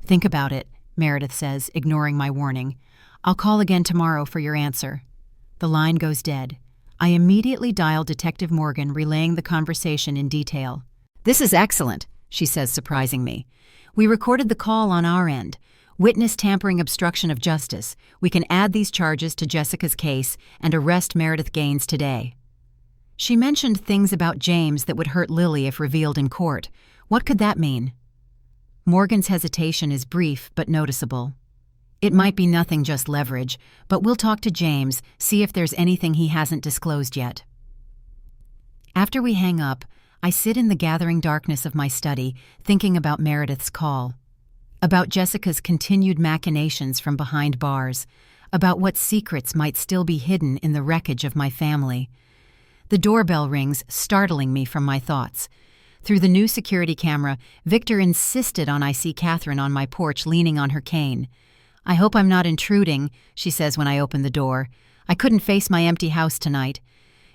Think about it, Meredith says, ignoring my warning. I'll call again tomorrow for your answer. The line goes dead. I immediately dial Detective Morgan, relaying the conversation in detail. This is excellent, she says, surprising me. We recorded the call on our end. Witness tampering, obstruction of justice. We can add these charges to Jessica's case and arrest Meredith Gaines today. She mentioned things about James that would hurt Lily if revealed in court. What could that mean? Morgan's hesitation is brief but noticeable. It might be nothing, just leverage, but we'll talk to James, see if there's anything he hasn't disclosed yet. After we hang up, I sit in the gathering darkness of my study, thinking about Meredith's call, about Jessica's continued machinations from behind bars, about what secrets might still be hidden in the wreckage of my family. The doorbell rings, startling me from my thoughts. Through the new security camera, Victor insisted on I see Catherine on my porch leaning on her cane. I hope I'm not intruding, she says when I open the door. I couldn't face my empty house tonight.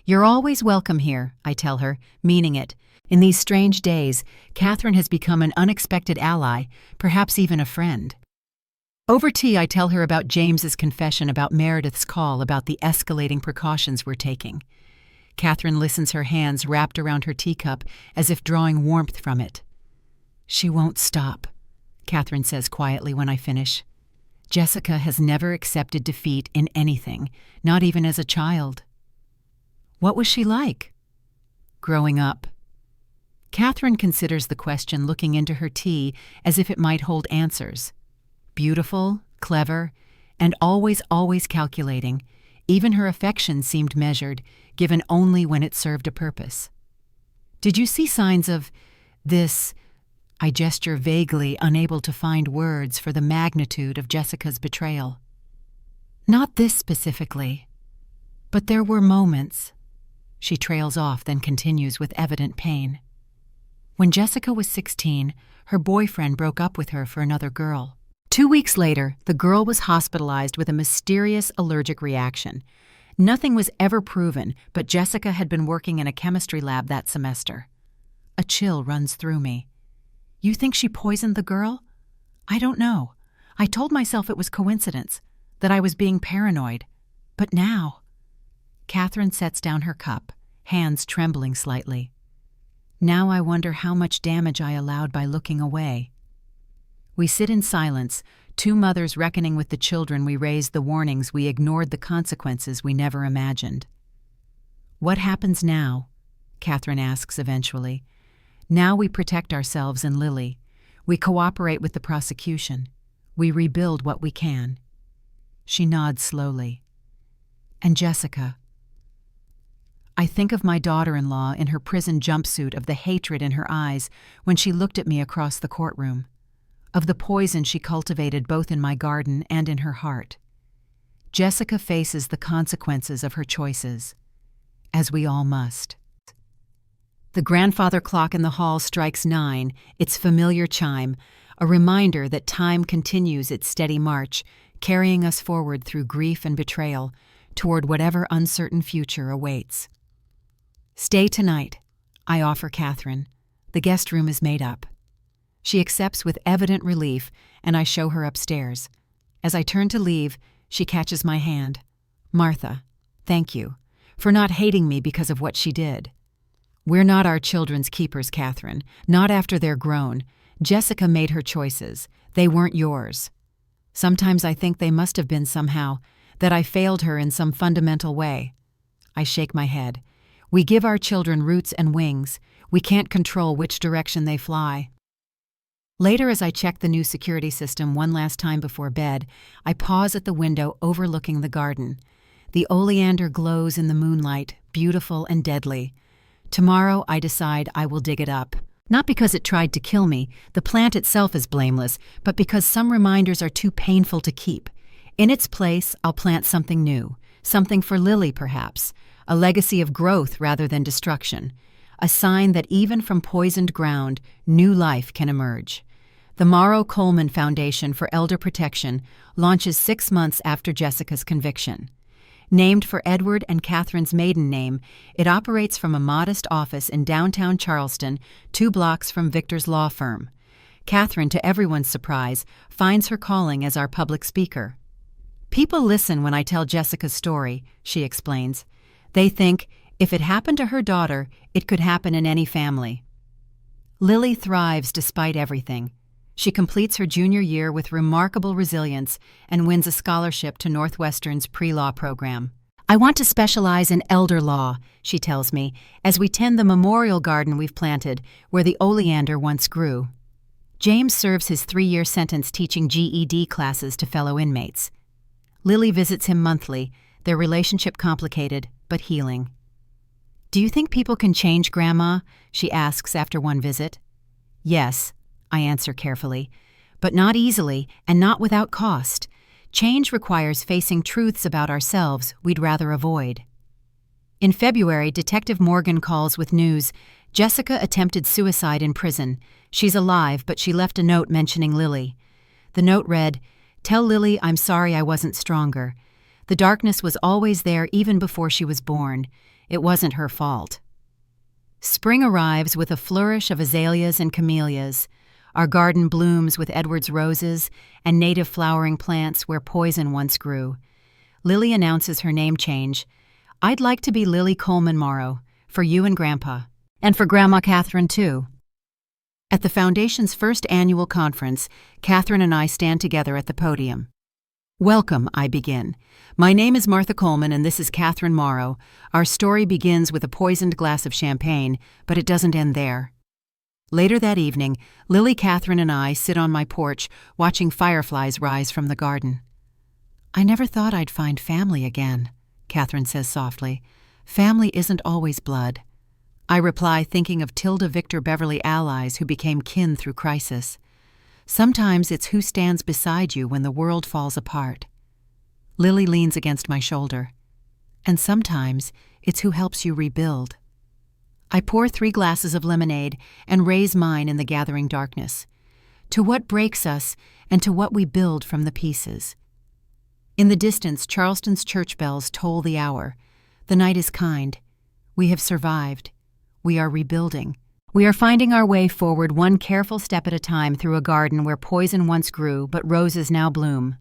You're always welcome here, I tell her, meaning it. In these strange days, Catherine has become an unexpected ally, perhaps even a friend. Over tea, I tell her about James's confession about Meredith's call, about the escalating precautions we're taking. Catherine listens, her hands wrapped around her teacup as if drawing warmth from it. She won't stop, Catherine says quietly when I finish. Jessica has never accepted defeat in anything, not even as a child. What was she like? Growing up. Catherine considers the question, looking into her tea as if it might hold answers. Beautiful, clever, and always calculating. Even her affection seemed measured, given only when it served a purpose. Did you see signs of this, I gesture vaguely, unable to find words for the magnitude of Jessica's betrayal. Not this specifically, but there were moments. She trails off, then continues with evident pain. When Jessica was 16, her boyfriend broke up with her for another girl. 2 weeks later, the girl was hospitalized with a mysterious allergic reaction. Nothing was ever proven, but Jessica had been working in a chemistry lab that semester. A chill runs through me. You think she poisoned the girl? I don't know. I told myself it was coincidence, that I was being paranoid. But now... Catherine sets down her cup, hands trembling slightly. Now I wonder how much damage I allowed by looking away. We sit in silence, two mothers reckoning with the children we raised, the warnings we ignored, the consequences we never imagined. What happens now? Catherine asks eventually. Now we protect ourselves and Lily. We cooperate with the prosecution. We rebuild what we can. She nods slowly. And Jessica. I think of my daughter-in-law in her prison jumpsuit, of the hatred in her eyes when she looked at me across the courtroom, of the poison she cultivated both in my garden and in her heart. Jessica faces the consequences of her choices, as we all must. The grandfather clock in the hall strikes 9, its familiar chime, a reminder that time continues its steady march, carrying us forward through grief and betrayal, toward whatever uncertain future awaits. Stay tonight, I offer Catherine. The guest room is made up. She accepts with evident relief, and I show her upstairs. As I turn to leave, she catches my hand. Martha, thank you, for not hating me because of what she did. We're not our children's keepers, Catherine, not after they're grown. Jessica made her choices. They weren't yours. Sometimes I think they must have been somehow, that I failed her in some fundamental way. I shake my head. We give our children roots and wings. We can't control which direction they fly. Later, as I check the new security system one last time before bed, I pause at the window overlooking the garden. The oleander glows in the moonlight, beautiful and deadly. Tomorrow, I decide I will dig it up. Not because it tried to kill me, the plant itself is blameless, but because some reminders are too painful to keep. In its place, I'll plant something new, something for Lily perhaps, a legacy of growth rather than destruction, a sign that even from poisoned ground, new life can emerge. The Morrow Coleman Foundation for Elder Protection launches 6 months after Jessica's conviction. Named for Edward and Catherine's maiden name, it operates from a modest office in downtown Charleston, 2 blocks from Victor's law firm. Catherine, to everyone's surprise, finds her calling as our public speaker. People listen when I tell Jessica's story, she explains. They think, if it happened to her daughter, it could happen in any family. Lily thrives despite everything. She completes her junior year with remarkable resilience and wins a scholarship to Northwestern's pre-law program. I want to specialize in elder law, she tells me, as we tend the memorial garden we've planted where the oleander once grew. James serves his 3-year sentence teaching GED classes to fellow inmates. Lily visits him monthly, their relationship complicated but healing. Do you think people can change, Grandma? She asks after one visit. Yes, I answer carefully, but not easily and not without cost. Change requires facing truths about ourselves we'd rather avoid. In February, Detective Morgan calls with news. Jessica attempted suicide in prison. She's alive, but she left a note mentioning Lily. The note read, "Tell Lily I'm sorry I wasn't stronger. The darkness was always there even before she was born. It wasn't her fault." Spring arrives with a flourish of azaleas and camellias. Our garden blooms with Edward's roses and native flowering plants where poison once grew. Lily announces her name change. I'd like to be Lily Coleman Morrow, for you and Grandpa. And for Grandma Catherine, too. At the Foundation's first annual conference, Catherine and I stand together at the podium. Welcome, I begin. My name is Martha Coleman and this is Catherine Morrow. Our story begins with a poisoned glass of champagne, but it doesn't end there. Later that evening, Lily, Catherine, and I sit on my porch watching fireflies rise from the garden. I never thought I'd find family again, Catherine says softly. Family isn't always blood. I reply, thinking of Tilda Victor Beverly allies who became kin through crisis. Sometimes it's who stands beside you when the world falls apart. Lily leans against my shoulder. And sometimes it's who helps you rebuild. I pour 3 glasses of lemonade and raise mine in the gathering darkness. To what breaks us and to what we build from the pieces. In the distance, Charleston's church bells toll the hour. The night is kind. We have survived. We are rebuilding. We are finding our way forward one careful step at a time through a garden where poison once grew but roses now bloom.